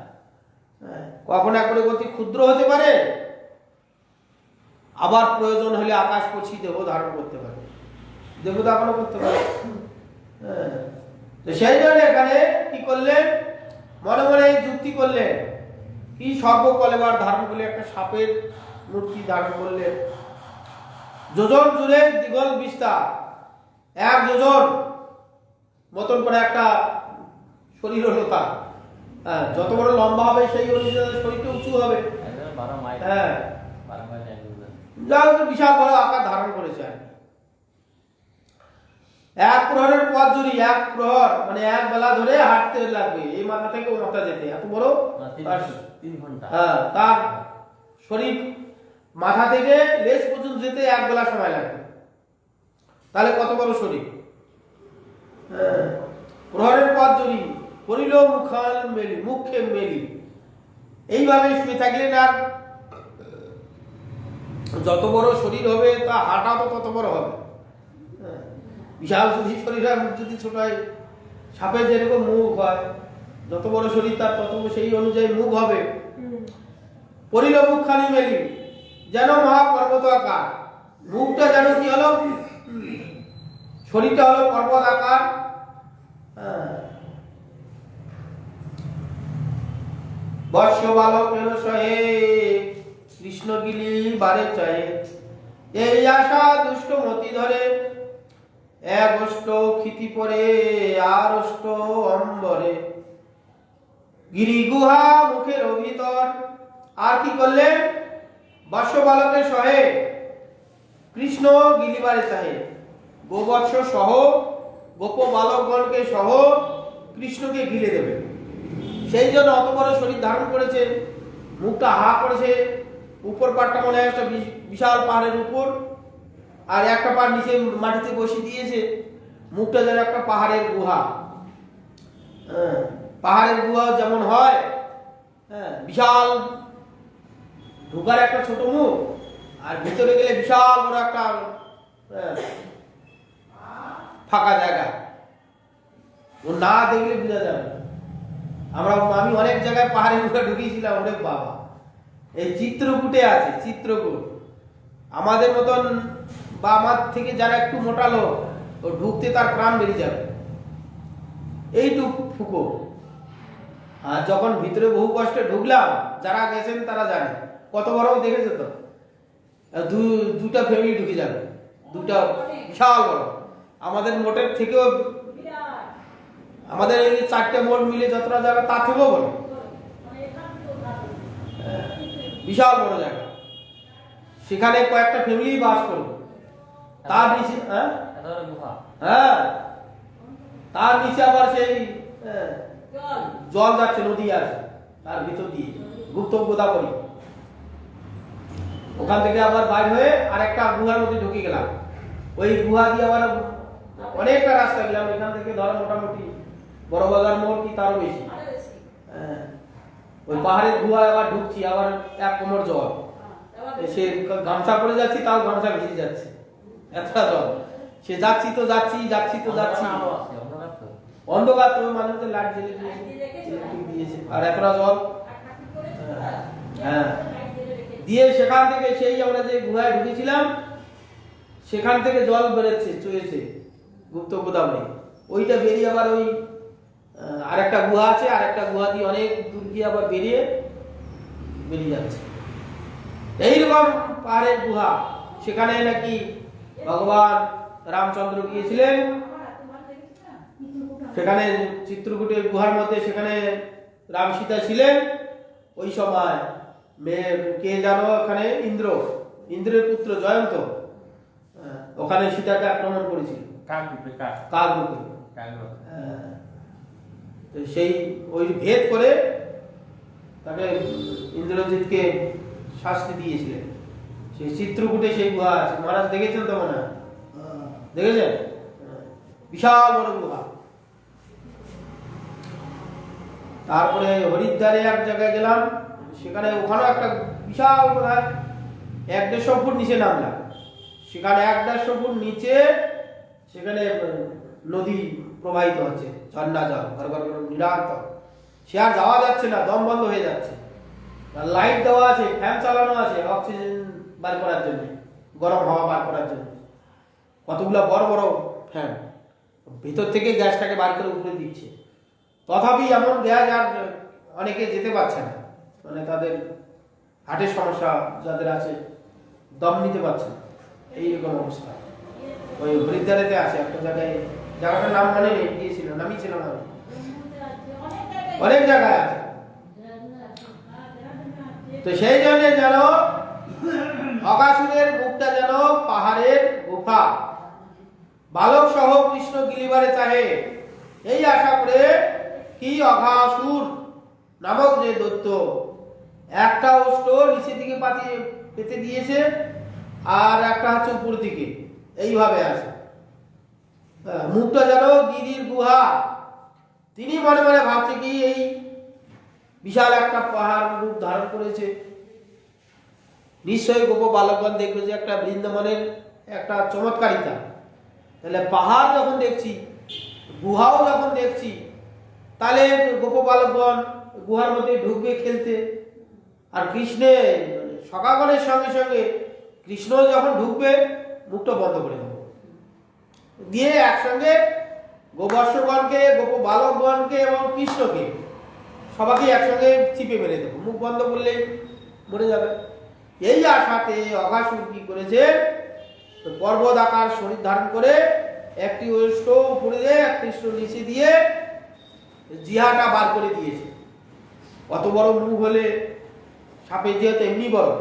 কখন একবারে অতি ক্ষুদ্র হতে পারে, আবার প্রয়োজন হলে আকাশপথী দেহ ধারণ করতে পারে, দেবতাপনও করতে পারে। তো সেই জন্য এখানে কি করলেন, মনে মনে যুক্তি করলেন, কি সর্বকলেবার ধারণ করলে একটা সাপের মূর্তি ধারণ করলেন। যোজন জুড়ে দ্বিগল বিস্তার, এক যোজন মতন করে একটা শরীর হলো তার। যত বড় লম্বা হবে সেই অনুযায়ী শরীরটা উঁচু হবে। হ্যাঁ, বিশাল বড় আকার ধারণ করেছে। এক প্রহরের পথ জুড়ি, এক প্রহর মানে এক বেলা ধরে হাঁটতে লাগবে এই মাথা থেকে ও মাথা যেতে, এত বড় 3 ঘন্টা। হ্যাঁ, তার শরীর মাথা থেকে লেজ পর্যন্ত যেতে এক বেলা সময় লাগবে। তাহলে কত বড় শরীর। হ্যাঁ, প্রহরের পথ জড়ি করিল মুখাল মেলি, মুখে মেলি। এইভাবে শুয়ে থাকলেন। আর যত বড় শরীর হবে তা হাঁটা তো তত বড় হবে। হ্যাঁ, বিশাল যদি শরীর হয়, মুখ যদি ছোট হয়, সাপের যেরকম মুখ হয়, যত বড় শরীর তার তত সেই অনুযায়ী মুখ হবে। পরিল মুখখানি মেলি, যেন মহাপর্বত আকার। মুখটা যেন কি হলো, শরীরটা হলো পর্বত আকার। বর্ষ বালকের সহে কৃষ্ণ গিলি বারে চাহে। এই আশা দুষ্ট মতি ধরে, এক অষ্ট ক্ষিতি পরে আর অষ্ট অম্বরে। গিরি গুহা মুখের ভিতর। আর কি করলেন? বর্ষ বালকের সহে কৃষ্ণ গিলিবারে চাহে। গোবৎস সহ, গোপ বালকগণকে সহ কৃষ্ণকে গিলে দেবে। সেই জন্য অত বড় শরীর ধারণ করেছে, মুখটা হা করেছে। উপর পাটটা মনে হয় একটা বিশাল পাহাড়ের উপর, আর একটা পাহাড় নিচে মাটিতে বসিয়ে দিয়েছে। মুখটা যেন একটা পাহাড়ের গুহা। পাহাড়ের গুহা যেমন হয়, বিশাল ঢোকার একটা ছোট মুখ, আর ভিতরে গেলে বিশাল বড় একটা ফাঁকা জায়গা। ও না দেখলে বোঝা যাবে। আমি অনেক জায়গায় পাহাড়ের মুখে ঢুকিয়েছিলাম। ওরে বাবা, এই চিত্রকূটে আছে, চিত্রকূট। আমাদের মতন বা আমার থেকে যারা একটু মোটা লোক, ও ঢুকতে তার প্রাণ বেরিয়ে যাবে, এইটুক ফুকো। আর যখন ভিতরে বহু কষ্টে ঢুকলাম, যারা গেছেন তারা জানে। কত বড় দেখেছে তো, দুটা ফ্যামিলি ঢুকে যাবে, দুটা বিশাল বড়। আমাদের মোটের থেকেও, আমাদের এই 4টে মোট মিলে যতটা জায়গা তার থেকেও বড়, বিশাল বড় জায়গা। সেখানে কয়েকটা ফ্যামিলি বাস করবে। তার নিচে হ্যাঁ, তার নিচে আবার সেই জল যাচ্ছে, নদী আছে তার ভিতর দিয়ে, গুপ্ত গোদাবরী। ওখান থেকে আবার বাইর হয়ে আর একটা গুহার মধ্যে ঢুকে গেলাম। ওই গুহা দিয়ে আবার অনেকটা রাস্তা গেলাম। এখান থেকে ধরো মোটামুটি বড় বাজার মোড় কি তারও বেশি। ওই পাহাড়ের গুহা আবার ঢুকছি, আবার 1 কোমর জল। সে গামছা পরে যাচ্ছি, তাও গামছা ভিজে যাচ্ছে, এতটা জল। সে যাচ্ছি তো যাচ্ছি, যাচ্ছি তো যাচ্ছি, অন্ধকার। তো মানুষদের লাইট জ্বেলে দিয়েছে, আর এতটা জল। হ্যাঁ, দিয়ে সেখান থেকে সেই আমরা যে গুহায় ঢুকেছিলাম, সেখান থেকে জল বেরোচ্ছে, চয়েছে গুপ্ত গোদাবরী। ওইটা বেরিয়ে আবার ওই আরেকটা গুহা আছে, আরেকটা গুহা দিয়ে অনেক দূর গিয়ে আবার বেরিয়ে যাচ্ছে। এইরকম পাহাড়ের গুহা। সেখানে নাকি ভগবান রামচন্দ্র গিয়েছিলেন। সেখানে চিত্রকূটের গুহার মধ্যে সেখানে রাম সীতা ছিলেন। ওই সময় কে জানো, ওখানে ইন্দ্রের পুত্র জয়ন্ত ওখানে সীতাকে আক্রমণ করেছিল, কাকরূপে। সেই ওই ভেদ করে তাকে ইন্দ্রজিৎকে শাস্তি দিয়েছিলেন। সেই চিত্রকূটে সেই গুহা আছে। মহারাজ দেখেছেন তো মনে হয়? দেখেছেন? বিশাল বড় গুহা। তারপরে হরিদ্বারে এক জায়গায় গেলাম, সেখানে ওখানেও একটা বিশাল বোধহয় 1-1.5 ফুট নিচে নামলাম। সেখানে 1-1.5 ফুট নিচে সেখানে নদী প্রবাহিত হচ্ছে, ঝর্ণা জল ঘর ঘর নিরন্তর। সে আর যাওয়া যাচ্ছে না, দম বন্ধ হয়ে যাচ্ছে। লাইট দেওয়া আছে, ফ্যান চালানো আছে অক্সিজেন বার করার জন্য, গরম হাওয়া বার করার জন্য। কতগুলো বড় বড় ফ্যান ভিতর থেকে গ্যাসটাকে বার করে উপরে দিচ্ছে। তথাপি এমন গ্যাস আর অনেকে যেতে পারছে না, মানে তাদের হার্টের সমস্যা যাদের আছে, দম নিতে পারছে না, এইরকম অবস্থা। ওই হরিদ্বারেতে আছে একটা জায়গায়, জায়গাটার নাম মানে গিয়েছিল, নামই ছিল না, অনেক জায়গায় আছে। তো সেই জন্য যেন অকাসুরের মুখটা যেন পাহাড়ের গুহা, বালক সহ কৃষ্ণ গিলিবারে চাহে। এই আশা করে কি অঘাসুর নামক যে দৈত্য একটা অষ্ট নিচের দিকে পেতে দিয়েছে, আর একটা হচ্ছে উপর দিকে, এইভাবে আছে। মুখটা যেন গিরির গুহা। তিনি মনে মনে ভাবছে কি এই বিশাল একটা পাহাড় রূপ ধারণ করেছে, নিশ্চয়ই গোপ বালকগণ দেখবে যে একটা বৃন্দাবনের একটা চমৎকারিতা। তাহলে পাহাড় যখন দেখছি, গুহাও যখন দেখছি, তাহলে গোপ বালকগণ গুহার মধ্যে ঢুকবে খেলতে। আর কৃষ্ণের সখাগণের সঙ্গে সঙ্গে কৃষ্ণ যখন ঢুকবে মুখটা বন্ধ করে দেবো, দিয়ে একসঙ্গে গোবর্ষগণকে, গোপ বালকগণকে এবং কৃষ্ণকে সবাইকে একসঙ্গে চিপে মেরে দেবো, মুখ বন্ধ করলে মরে যাবে। এই আশাতে অঘাসুর কি করেছে, পর্বত আকার শরীর ধারণ করে একটি অষ্ট উপরে দিয়ে একটি অষ্ট নিচে দিয়ে জিহাটা বার করে দিয়েছে। অত বড় মুখ হলে সাপের জিহা তো এমনি বড়,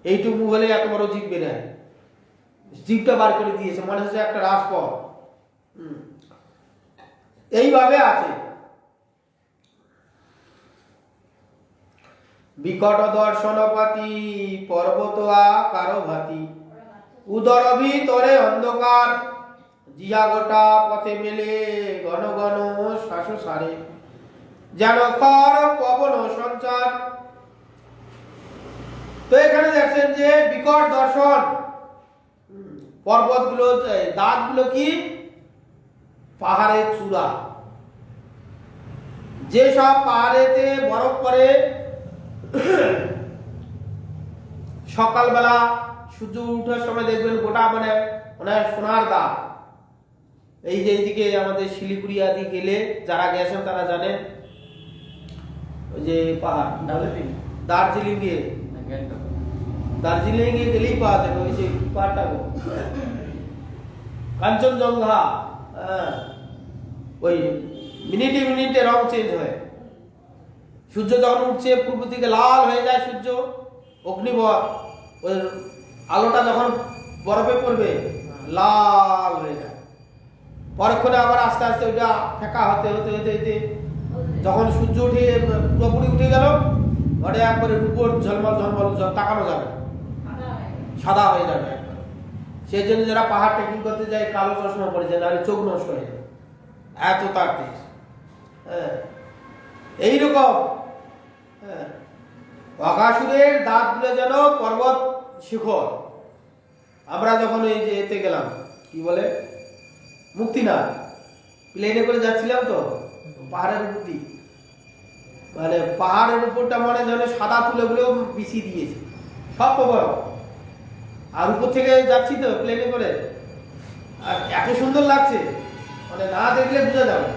এইটুকু মুখ হলে এত বড় জিভ বের হয়, জিভটা বার করে দিয়েছে, মনে হচ্ছে একটা রাজপথ। এইভাবে আছে। বিকট দর্শনপাতি পর্বত কারো ভাতি, উদর ভিতরে অন্ধকার, জিয়া গোটা পথে মেলে ঘন ঘন শ্বাস সারে, যেন খর পবন সঞ্চার। তো এখানে দেখছেন যে বিকট দর্শন, পর্বতগুলো, দাঁতগুলো কি পাহাড়ের চূড়া, যেসব পাহাড়েতে বরফ পড়ে সকালবেলা সূর্য উঠার সময় দেখবেন গোটা মানে সোনার দাগ। এই যে এইদিকে আমাদের শিলিগুড়ি আদি গেলে যারা গেছেন তারা জানেন, ওই যে পাহাড় দার্জিলিং এ, দার্জিলিং এ গেলেই পাওয়া যাবে ওই যে পাহাড়টা কাঞ্চনজঙ্ঘা। ওই মিনিটে মিনিটে রং চেঞ্জ হয়, সূর্য যখন উঠছে পূর্ব দিকে লাল হয়ে যায় সূর্য, অগ্নিবর, ওই আলোটা যখন বরফে পড়বে লাল হয়ে যায়, পরক্ষণে আবার আস্তে আস্তে ওইটা ফেঁকা হতে হতে হতে হতে যখন সূর্য উঠে পুরোপুরি উঠে গেল, ওটা একবারে রূপোর ঝলমল ঝলমল, তাকানো যাবে, সাদা হয়ে যাবে একবার। সেই জন্য যারা পাহাড় ট্রেকিং করতে যায় কালো চশমা পড়ে যায়, নাহলে চোখ নষ্ট হয়ে যায়, এত তার তেজ। এইরকম অঘাসুরের দাঁতগুলো যেন পর্বত শিখর। আমরা যখন এই যে এতে গেলাম কি বলে মুক্তিনাথ, প্লেনে করে যাচ্ছিলাম তো পাহাড়ের উপর দিয়ে, মানে পাহাড়ের উপরটা মানে যেন সাদা তুলেগুলো বিছিয়ে দিয়েছে, সব বড়। আর উপর থেকে যাচ্ছি তো প্লেনে করে, আর এত সুন্দর লাগছে, মানে না দেখলে বোঝা যাবে।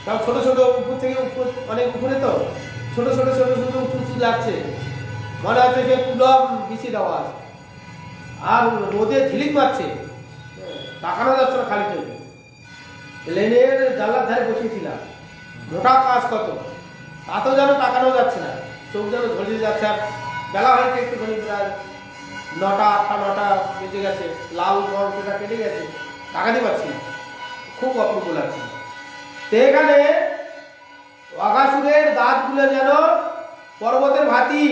সব ছোট ছোট উপর থেকে উপর, অনেক উপরে তো ছোট ছোট ছোট ছোট উঁচু উঁচু লাগছে, মনে হচ্ছে যে পুলম বিছিয়ে দেওয়া আছে। আর রোদে ঝিলিক মারছে, তাকানো যাচ্ছে না খালি চোখে। প্লেনের জানলার ধারে বসেছিলাম, মোটা কাজ কত, তাতেও যেন তাকানো যাচ্ছে না, চোখ যেন ঝলসে যাচ্ছে। আর বেলা হয়েছে একটুখানি, প্রায় 9টা 8টা 9টা বেজে গেছে, লাল রংটা কেটে গেছে, তাকাতে পারছি না, খুব অপূর্ব লাগছে। তো এখানে অঘাসুরের দাঁতগুলো যেন পর্বতের ভাতি,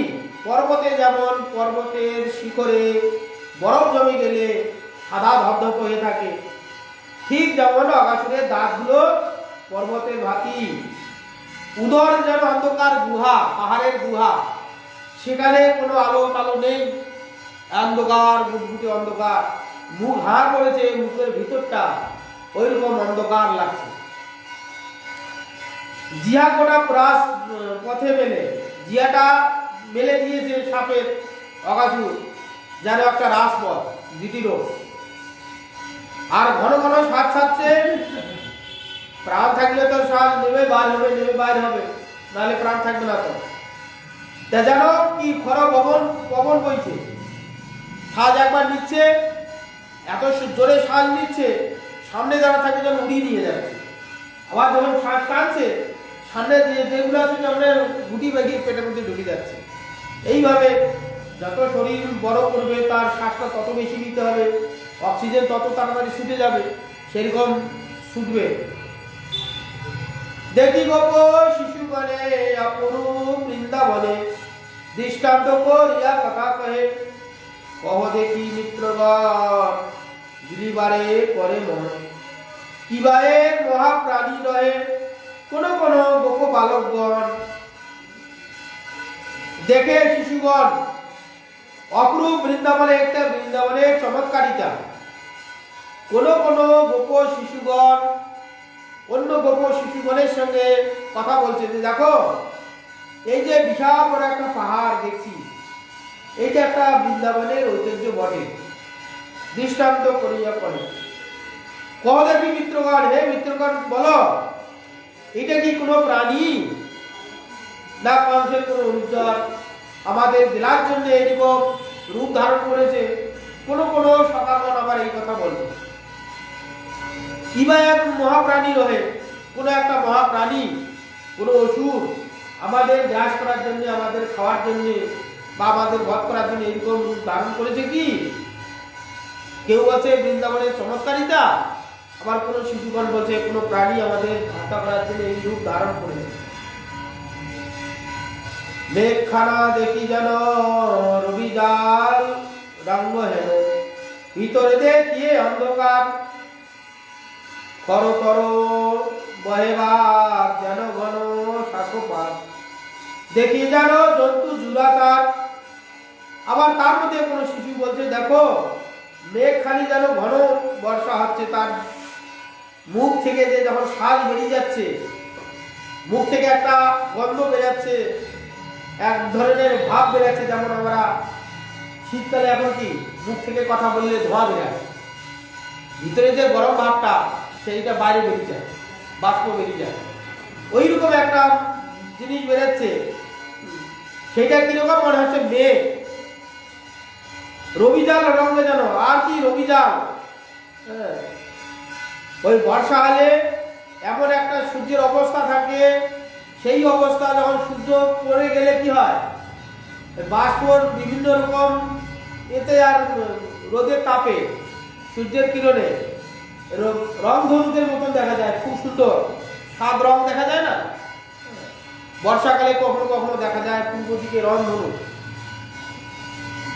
পর্বতে যেমন পর্বতের শিখরে বরফ জমে গেলে সাদা ধপধপ হয়ে থাকে, ঠিক যেমন অঘাসুরের দাঁতগুলো পর্বতের ভাতি। উদর যেন অন্ধকার গুহা, পাহাড়ের গুহা, সেখানে কোনো আলো টালো নেই, অন্ধকার, বুটবুটে অন্ধকার। মুখ হাঁ করেছে, মুখের ভিতরটা ওইরকম অন্ধকার লাগছে। জিয়া গোটা প্রাস পথে মেলে, জিয়াটা মেলে দিয়েছে সাপের অঘাসুর, যেন একটা রাজপথ জিটি রোড। আর ঘন ঘন শ্বাস ছাড়ছে, প্রাণ থাকলে তো শ্বাস নেমে বার হবে, নেমে বার হবে, নাহলে প্রাণ থাকবে না। তো যেন কি খর পবন, পবন বইছে, শ্বাস একবার নিচ্ছে, এত জোরে শ্বাস নিচ্ছে, সামনে যারা থাকবে যেন উড়িয়ে নিয়ে যাচ্ছে। আবার যখন শ্বাস টানছে, সামনে যেগুলো আছে আমরা গুটি বেগিয়ে পেটের মধ্যে ঢুকে যাচ্ছে। এইভাবে যত শরীর বড় করবে তার শ্বাসটা তত বেশি নিতে হবে, অক্সিজেন তত তাড়াতাড়ি ছুটে যাবে, সেরকম ছুটবে। দেখি গোপ শিশু বনে অপরূপ বৃন্দাবনে, দৃষ্টান্ত করিয়া কথা কহে, কহ দেখি মিত্রগণ গিরিবারে করে মন কিবায়ে মহাপ্রাণী রহে কোন কোন গোপ বালকগণ দেখে শিশুগণ অপরূপ বৃন্দাবনে একটা বৃন্দাবনের চমৎকারিতা কোন কোন গোপ শিশুগণ অন্য গোপ শিশুগণের সঙ্গে কথা বলছে যে দেখো এই যে বিশাল বড় একটা পাহাড় দেখছি এইটা একটা বৃন্দাবনের ঐতিহ্য বটে দৃষ্টান্ত করিয়া করে কহ দেখি মিত্রগণ হে মিত্রগণ বলো এটা কি কোনো প্রাণী না কংসের কোনো অনুচর আমাদের জেলার জন্য এরকম রূপ ধারণ করেছে কোন কোন সকাগণ আবার এই কথা বলছে কিবা এক মহাপ্রাণী রহে কোন একটা মহাপ্রাণী কোন অসুর আমাদের গ্রাস করার জন্য আমাদের খাওয়ার জন্য বা আমাদের বধ করার জন্য এরকম রূপ ধারণ করেছে কি কেউ বলছে বৃন্দাবনের চমৎকারিতা আবার কোন শিশুগণ বলছে কোন প্রাণী আমাদের হত্যা করার জন্য এই রূপ ধারণ করেছে মেঘখানা দেখি যেন রবিজাল রঙ্গ হেন ভিতরে দেখিয়ে অন্ধকার করো করো বহেবার যেন ঘন শাখপাত দেখি যেন জন্তু জুরাচার আবার তার মধ্যে কোনো শিশু বলছে দেখো মেঘখানি যেন ঘন বর্ষা হচ্ছে তার মুখ থেকে যে যখন শ্বাস বেরিয়ে যাচ্ছে মুখ থেকে একটা গন্ধ বেরাচ্ছে এক ধরনের ভাব বেরাচ্ছে যেমন আমরা শীতকালে এখন কি মুখ থেকে কথা বললে ধোঁয়া বেরায় ভিতরে যে গরম ভাবটা সেইটা বাইরে বেরিয়ে যায় বাষ্প বেরিয়ে যায় ওই রকম একটা জিনিস বেরাচ্ছে সেটা কিরকম মনে হচ্ছে মেঘ রবিজাল রঙে যেন আর কি রবিজাল ওই বর্ষা হলে এমন একটা সূর্যের অবস্থা থাকে সেই অবস্থা যখন সূর্য পড়ে গেলে কি হয় বাষ্পর বিভিন্ন রকম এতে আর রোদের তাপে সূর্যের কিরণে রং ধনুকের মতন দেখা যায় খুব সুন্দর সাত রং দেখা যায় না বর্ষাকালে কখনো কখনো দেখা যায় পূর্ব দিকে রং ধনুক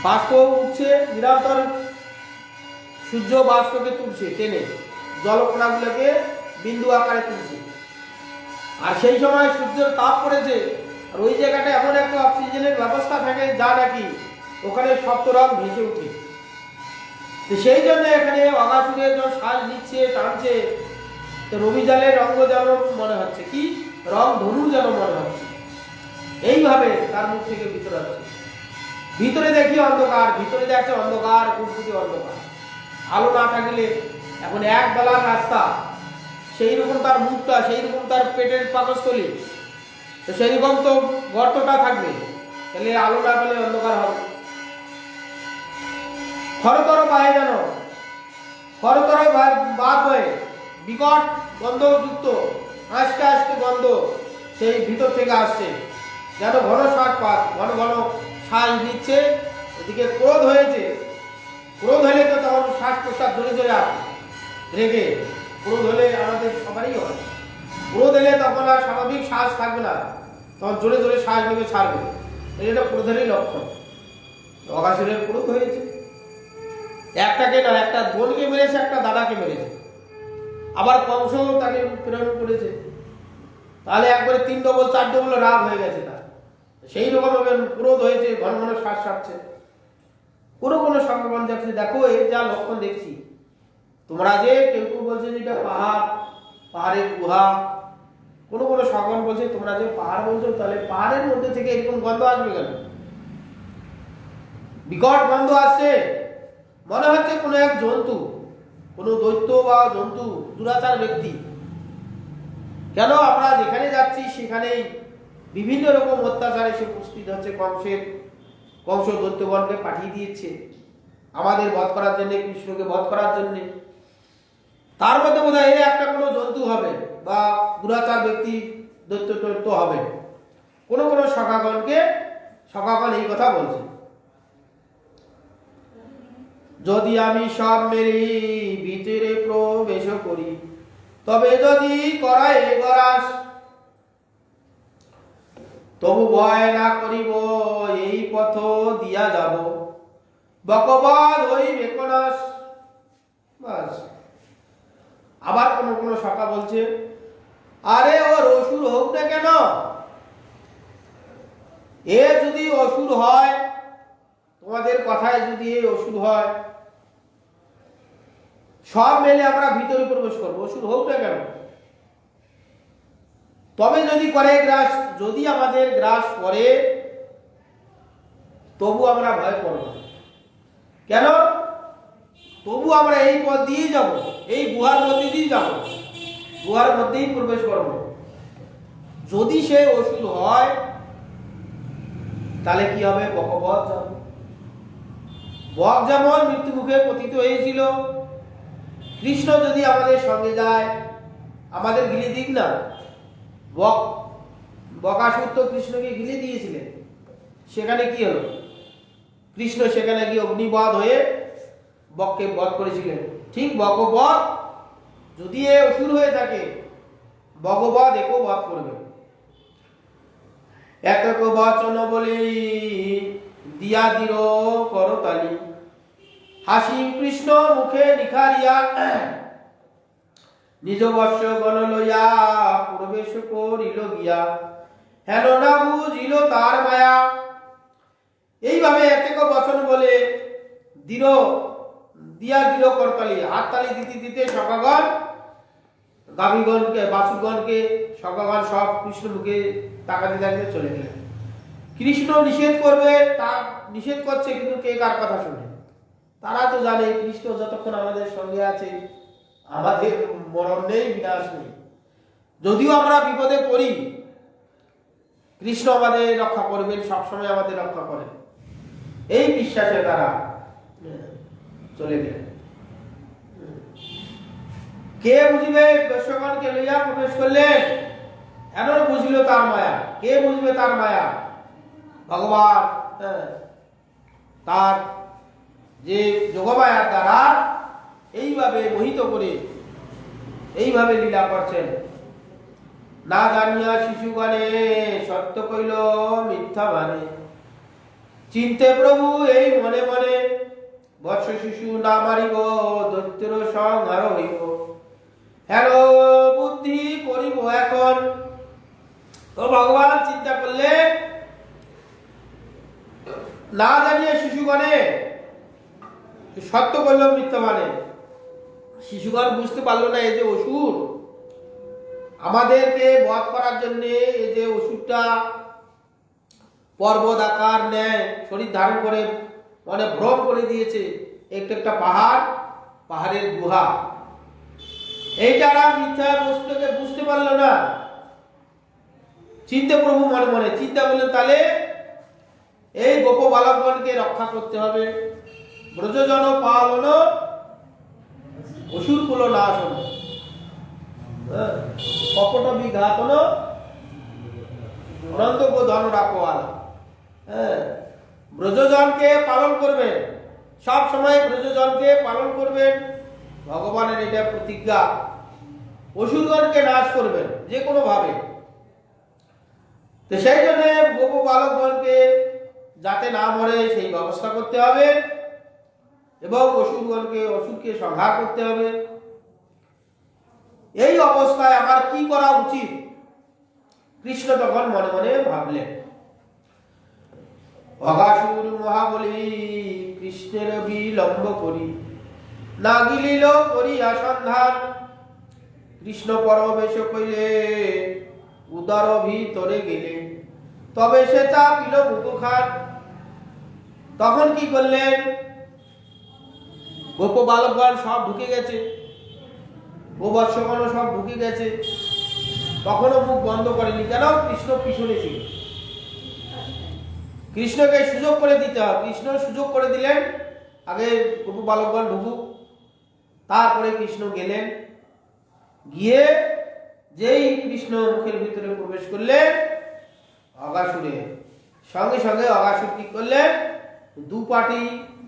বাষ্প উঠছে নিরন্তর সূর্য বাষ্পকে তুলছে টেনে জলকণাগুলোকে বিন্দু আকারে তুলছে আর সেই সময় সূর্যের তাপ পড়েছে আর ওই জায়গাটা এমন একটা অক্সিজেনের ব্যবস্থা থাকে যা নাকি ওখানে সপ্ত রং ভেসে উঠে তো সেই জন্য এখানে অগাসুরের যখন শ্বাস নিচ্ছে টানছে তো রবিজালের রঙ যেন মনে হচ্ছে কি রং ধনু যেন মনে হচ্ছে এইভাবে তার মুখ থেকে ভিতরে হচ্ছে ভিতরে দেখি অন্ধকার ভিতরে দেখছে অন্ধকার কুটকুটি অন্ধকার আলো না থাকলে এখন এক বেলার রাস্তা সেই রকম তার মুখটা সেই রকম তার পেটের পাকস্থলী তো সেই রকম তো গর্তটা থাকবে তাহলে আলো না পেলে অন্ধকার হবে খরতর বাহে যেন খরতর বাদ বয়ে বিকট গন্ধযুক্ত আস্তে আস্তে গন্ধ সেই ভিতর থেকে আসছে যেন ঘন শ্বাসপাত ঘন ঘন শ্বাস নিচ্ছে এদিকে ক্রোধ হয়েছে ক্রোধ হলে তো তখন শ্বাস প্রশ্বাস জোরে জোরে আসে রেগে ক্রোধ হলে আমাদের সবারই হয় ক্রোধ এলে তখন আর স্বাভাবিক শ্বাস থাকবে না তখন জোরে জোরে শ্বাস নেবে ছাড়বে এটা ক্রোধেরই লক্ষণ অগাসুরের ক্রোধ হয়েছে একটাকে না একটা বোনকে মেরেছে একটা দাদাকে মেরেছে আবার কংস তাকে প্রেরণ করেছে তাহলে একবারে 3 ডবল 4 ডবল রাগ হয়ে গেছে তার সেই রকম ক্রোধ হয়েছে ঘন ঘন শ্বাস ছাড়ছে কোনো কোনো সংক্রমণ যাচ্ছে দেখো এর যা লক্ষণ দেখছি তোমরা যে কেউ কেউ বলছে যে এটা পাহাড় পাহাড়ের গুহা কোনো কোনো সংক্রমণ বলছে তোমরা যে পাহাড় বলছো তাহলে পাহাড়ের মধ্যে থেকে এরকম গন্ধ আসবে কেন বিকট গন্ধ আসছে মনে হচ্ছে কোনো এক জন্তু কোনো দৈত্য বা জন্তু দুরাচার ব্যক্তি কেন আমরা যেখানে যাচ্ছি সেখানেই বিভিন্ন রকম অত্যাচারে সে উপস্থিত হচ্ছে কংস দৈত্যগণকে পাঠিয়ে দিয়েছে আমাদের বধ করার জন্য কৃষ্ণকে বধ করার জন্য তার মধ্যে বোধ হয় একটা কোনো জন্তু হবে বা দুরাচার ব্যক্তি দৈত্য হবে কোনো কোনো সখাগণ এই কথা বলছে যদি আমি সব মেরি ভিতরে প্রবেশ করি তবে যদি করায় গরাস তবু ভয় না করিব এই পথ দিয়া যাব বকবাদ হইবে কনাস বাস। আবার কোন কোন শাখা বলছে, আরে ওর অসুর হোক না কেন, এ যদি অসুর হয়, তোমাদের কথায় যদি এই অসুর হয়, সব মেলে আমরা ভিতরে প্রবেশ করবো, অসুর হোক না কেন। তবে যদি করে গ্রাস, যদি আমাদের গ্রাস করে, তবু আমরা ভয় করব না। কেন? তবু আমরা এই পথ দিয়ে যাব, এই গুহার মধ্যে দিয়ে যাব, গুহার মধ্যেই প্রবেশ করব। যদি সে অসুর হয়, তাহলে কি হবে? বকবধ যাব। বক যেমন মৃত্যু মুখে পতিত হয়েছিল, কৃষ্ণ যদি আমাদের সঙ্গে যায়, আমাদের গিলে দিক না। বকাসুর তো কৃষ্ণকে গিলে দিয়েছিলেন, সেখানে কি হলো? কৃষ্ণ সেখানে গিয়ে অগ্নিবধ হয়ে বককে বধ করেছিলেন। ঠিক বকবধ যদি এ অসুর হয়ে থাকে, বকবধ একেও বধ করবে। একক বচন বলি দিয়া দিল করতালি, হাসি কৃষ্ণ মুখে নিখারিয়া, নিজ বর্ষ গণ লইয়া প্রবেশ করিল গিয়া, হেন না বুঝিল তার মায়া। এইভাবে একক বচন বলে দিয়া দিল করতালি, হাততালি দিতে দিতে সখাগণ, গাভীগণকে, বাসুগণকে, সখাগণ সব কৃষ্ণ মুখে তাকাতে তাকাতে চলে গেলেন। কৃষ্ণ নিষেধ করবে, তা নিষেধ করছে, কিন্তু কে কার কথা শুনে? তারা তো জানে কৃষ্ণ যতক্ষণ আমাদের সঙ্গে আছে, আমাদের মরণ নেই, বিনাশ নেই। যদিও আমরা বিপদে পড়ি, কৃষ্ণ আমাদের রক্ষা করবেন, সবসময় আমাদের রক্ষা করেন, এই বিশ্বাসে তারা চলে গেলেন। কে বুঝিবে? দর্শকগণকে লইয়া প্রবেশ করলেন, এমন বুঝিল তার মায়া। কে বুঝবে তার মায়া? ভগবান তার যে যোগমায়ার দ্বারা এইভাবে মোহিত করে এইভাবে লীলা করছেন। না জানিয়া শিশুগণে সত্য কইল মিথ্যা মানে, চিন্তে প্রভু এই মনে মনে, বৎস শিশু না মারিব, দৈত্যের সংহার হইব, হেন বুদ্ধি করিব এখন। তো ভগবান চিন্তা করলেন, না জানিয়ে শিশুগণে সত্য করল মিথ্যা মানে। শিশুগণ বুঝতে পারলো না এই যে অসুর, আমাদেরকে বধ করার জন্য এই যে অসুরটা পর্বত আকার নেয়, শরীর ধারণ করে, মানে ভ্রম করে দিয়েছে একটা একটা পাহাড়, পাহাড়ের গুহা। এইটারা মিথ্যা বস্তুকে বুঝতে পারলো না। চিন্তা প্রভু মনে মনে চিন্তা করলেন, তাহলে এই গোপ বালকগণকে রক্ষা করতে হবে। ব্রজজন পালন অসুর কুল নাশন, কপট বিঘাতন অনন্তক ধন রাখওয়ালা। ব্রজজনকে পালন করবেন, সব সময় ব্রজজনকে পালন করবেন, ভগবানের এটা প্রতিজ্ঞা। অসুরগণকে নাশ করবেন যে কোনো ভাবে। তো সেই জন্য গোপ বালকগণকে যাতে না মরে সেই ব্যবস্থা করতে হবে, এবং অসুরকে সংহার করতে হবে। এই অবস্থায় আমার কি করা উচিত? কৃষ্ণ তখন মনে মনে ভাবলেন। অগাসুর মহাবলী কৃষ্ণের বিলম্ব করি, না গিলিল করিয়া সন্ধান, কৃষ্ণ পরবেশ কইলে উদর ভিতরে গেলে, তবে সে চাপিল মুখ খান। তখন কি করলেন? গোপ বালকগণ সব ঢুকে গেছে, গোবৎসগণ সব ঢুকে গেছে, তখনও মুখ বন্ধ করেনি। কেন? কৃষ্ণ পিছনে ছিল। কৃষ্ণকে সুযোগ করে দিতে হবে। কৃষ্ণ সুযোগ করে দিলেন, আগে গোপ বালকগণ ঢুকুক, তারপরে কৃষ্ণ গেলেন। গিয়ে যেই কৃষ্ণ মুখের ভিতরে প্রবেশ করলেন, অগাসুরে সঙ্গে সঙ্গে অগাসুর কি করলেন? দু পাটি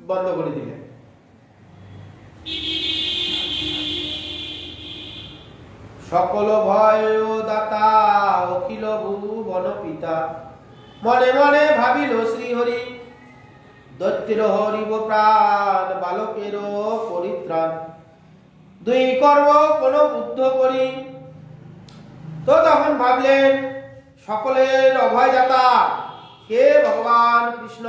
বন্ধ করে দিলেন। সকল ভয় দাতা অখিল ভুবন পিতা, মনে মনে ভাবিল শ্রীহরি, দৈত্যের হরিব প্রাণ, বালকের পরিত্রাণ, দুই কর্ম কোন বুদ্ধ করি। তো তখন ভাবলেন সকলের অভয়দাতা কে? ভগবান কৃষ্ণ।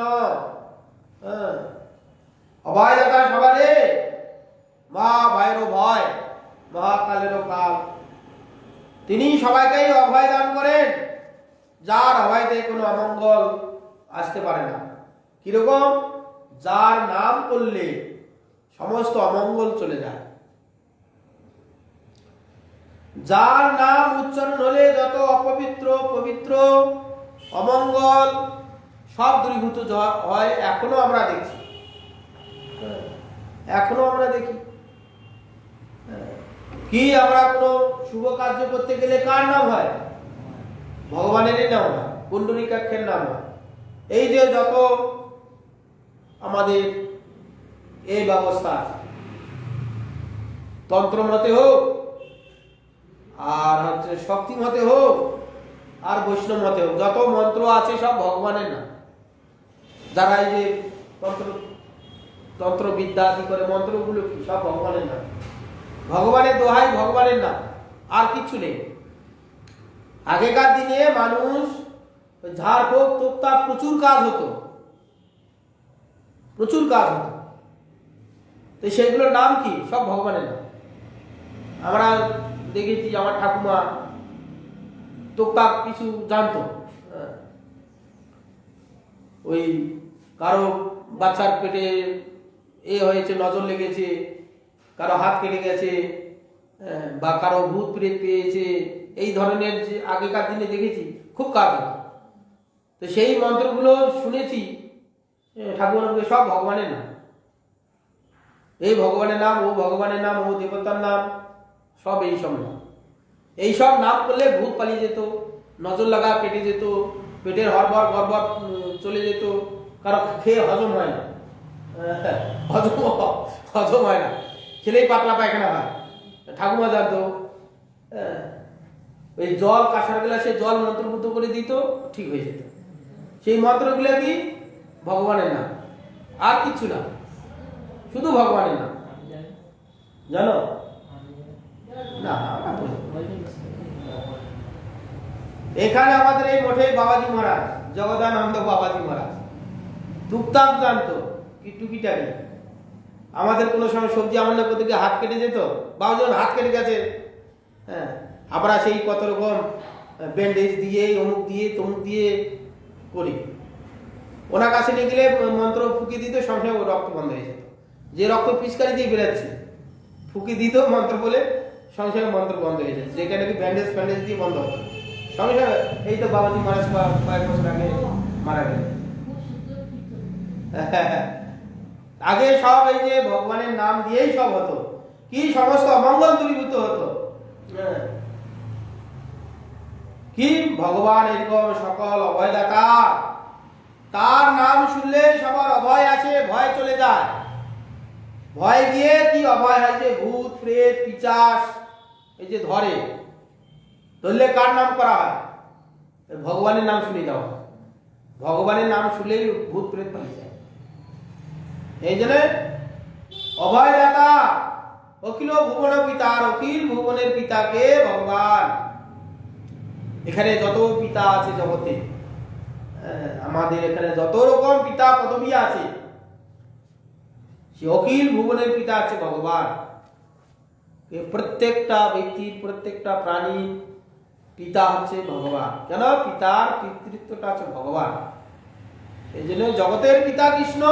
অভয়দাতা সবারে, মা ভয়েরও ভয়, মহাকালেরও কাল। তিনি সবাইকেই অভয় দান করেন, যার অভয়তে কোনো অমঙ্গল আসতে পারে না। কিরকম? যার নাম করলে সমস্ত অমঙ্গল চলে যায়। যার নাম উচ্চারণ হলে যত অপবিত্র পবিত্র অমঙ্গল সব দূরীভূত হয়। এখনো আমরা দেখি, এখনো আমরা দেখি। কি আমরা কোনো শুভ কার্য করতে গেলে কার নাম হয়? ভগবানেরই নাম হয়, পুণ্ডরীকাক্ষের নাম হয়। এই যে যত আমাদের এই ব্যবস্থা, তন্ত্র মতে হোক, আর হচ্ছে শক্তি মতে হোক, আর বৈষ্ণব মতে হোক, যত মন্ত্র আছে সব ভগবানের নাম। যারা এই যে তন্ত্রবিদ্যা আদি করে, মন্ত্রগুলো কি? সব ভগবানের নাম। ভগবানের দোহাই, ভগবানের নাম, আর কিচ্ছু নেই। আগেকার দিনে মানুষ ঝাড়ফুঁক তোপতাপ প্রচুর কাজ হতো, প্রচুর কাজ হতো। তো সেগুলোর নাম কি? সব ভগবানের নাম। আমরা দেখেছি আমার ঠাকুমা টুকটাক কিছু জানতো। ওই কারো বাচ্চার পেটে হয়েছে, নজর লেগেছে, কারো হাত কেটে গেছে, বা কারো ভূত প্রেত পেয়েছে, এই ধরনের যে আগেকার দিনে দেখেছি খুব কাজ হতো। তো সেই মন্ত্রগুলো শুনেছি ঠাকুমাকে, সব ভগবানের নাম। এই ভগবানের নাম, ও ভগবানের নাম, ও দেবতার নাম, সব এই সব নাম। এই সব নাম করলে ভূত পালিয়ে যেত, নজর লাগা কেটে যেত, পেটের হরবর গড়বড় চলে যেত, কারো খেয়ে হজম হয় না, হজম হয় না, খেলেই পাতলা পায়খানা হয়। ঠাকুমা জানতো, ওই জল কাঁসার গ্লাসে জল মন্ত্রপুত করে দিত, ঠিক হয়ে যেত। সেই মন্ত্রগুলো কি? ভগবানের নাম, আর কিছু না, শুধু ভগবানের নাম। জানো না? এখানে আমাদের এই মঠে বাবাজি মহারাজ, জগদানন্দ বাবাজি মহারাজ টুকটাক জানতো, কি টুকিটাকি। আমাদের কোনো সময় সবজি আমান্য করতে গিয়ে হাত কেটে যেত, বাবাজি হাত কেটে গেছে, হ্যাঁ, আমরা সেই কত রকম ব্যান্ডেজ দিয়ে, অমুক দিয়ে, তমুক দিয়ে করি। ওনার কাছে নিয়ে গেলে মন্ত্র ফুঁকি দিত, সঙ্গে ও রক্ত বন্ধ হয়ে যেত। যে রক্ত পিচকারি দিয়ে বেরোচ্ছে, ফুঁকি দিত মন্ত্র বলে, সঙ্গে সঙ্গে মন্ত্র বন্ধ হয়ে যায়। যেখানে কি ব্যান্ডেজ ফ্যান্ডেজ দিয়ে বন্ধ হতো, সঙ্গে সঙ্গে। এই তো বাবাজি মহারাজ কয়েক বছর আগে মারা গেল। আগে সব এই যে ভগবানের নাম দিয়েই সব হতো, কি সমস্ত অমঙ্গল দূরীভূত হতো। কি ভগবান এরকম সকল অভয়দাতা, তার নাম শুনলে সবার অভয় আসে, ভয় চলে যায়। ভয় গিয়ে কি অভয় হয়? যে ভূত প্রেত পিশাচ এই যে ধরে, ধরলে কার নাম করা হয়? ভগবানের নাম শুনে যাওয়া। ভগবানের নাম শুনলেই ভূত প্রেত পালিয়ে যায়। এই জন্য অভয়দাতা অখিল ভুবন পিতার, অখিল ভুবনের পিতাকে ভগবান। এখানে যত পিতা আছে জগতে, আমাদের এখানে যত রকম পিতা পদবী আছে, সে অখিল ভুবনের পিতা আছে ভগবান। প্রত্যেকটা ব্যক্তির, প্রত্যেকটা প্রাণী পিতা হচ্ছে ভগবান। কেন? পিতার পিতৃত্বটা আছে ভগবান। এই জন্য জগতের পিতা কৃষ্ণ।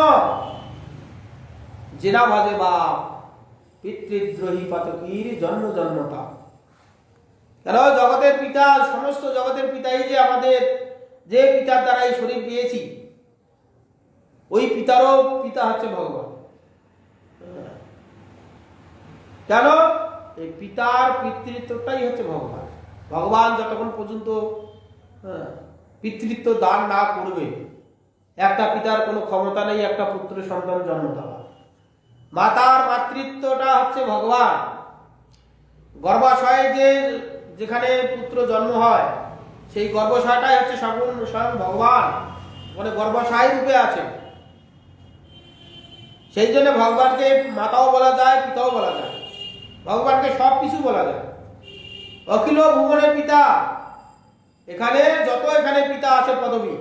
জেনা ভাজে বাপ পিতৃদ্রোহী পাতকীর জন্ম জন্মতা। কেন? জগতের পিতা, সমস্ত জগতের পিতাই যে আমাদের, যে পিতার দ্বারা এই শরীর পেয়েছি, ওই পিতারও পিতা হচ্ছে ভগবান। কেন? এই পিতার পিতৃত্বটাই হচ্ছে ভগবান। ভগবান যতক্ষণ পর্যন্ত পিতৃত্ব দান না করবে, একটা পিতার কোনো ক্ষমতা নেই একটা পুত্র সন্তান জন্ম দেওয়া। মাতার মাতৃত্বটা হচ্ছে ভগবান। গর্ভাশয়ে যেখানে পুত্র জন্ম হয়, সেই গর্ভাশয়টাই হচ্ছে স্বয়ং ভগবান, মানে গর্ভাশয় রূপে আছে। সেই জন্য ভগবানকে মাতাও বলা যায়, পিতাও বলা যায়। ভগবানকে সব কিছু বলা যায়। অখিল ভুবনের পিতা, এখানে যত এখানে পিতা আছে পদবী,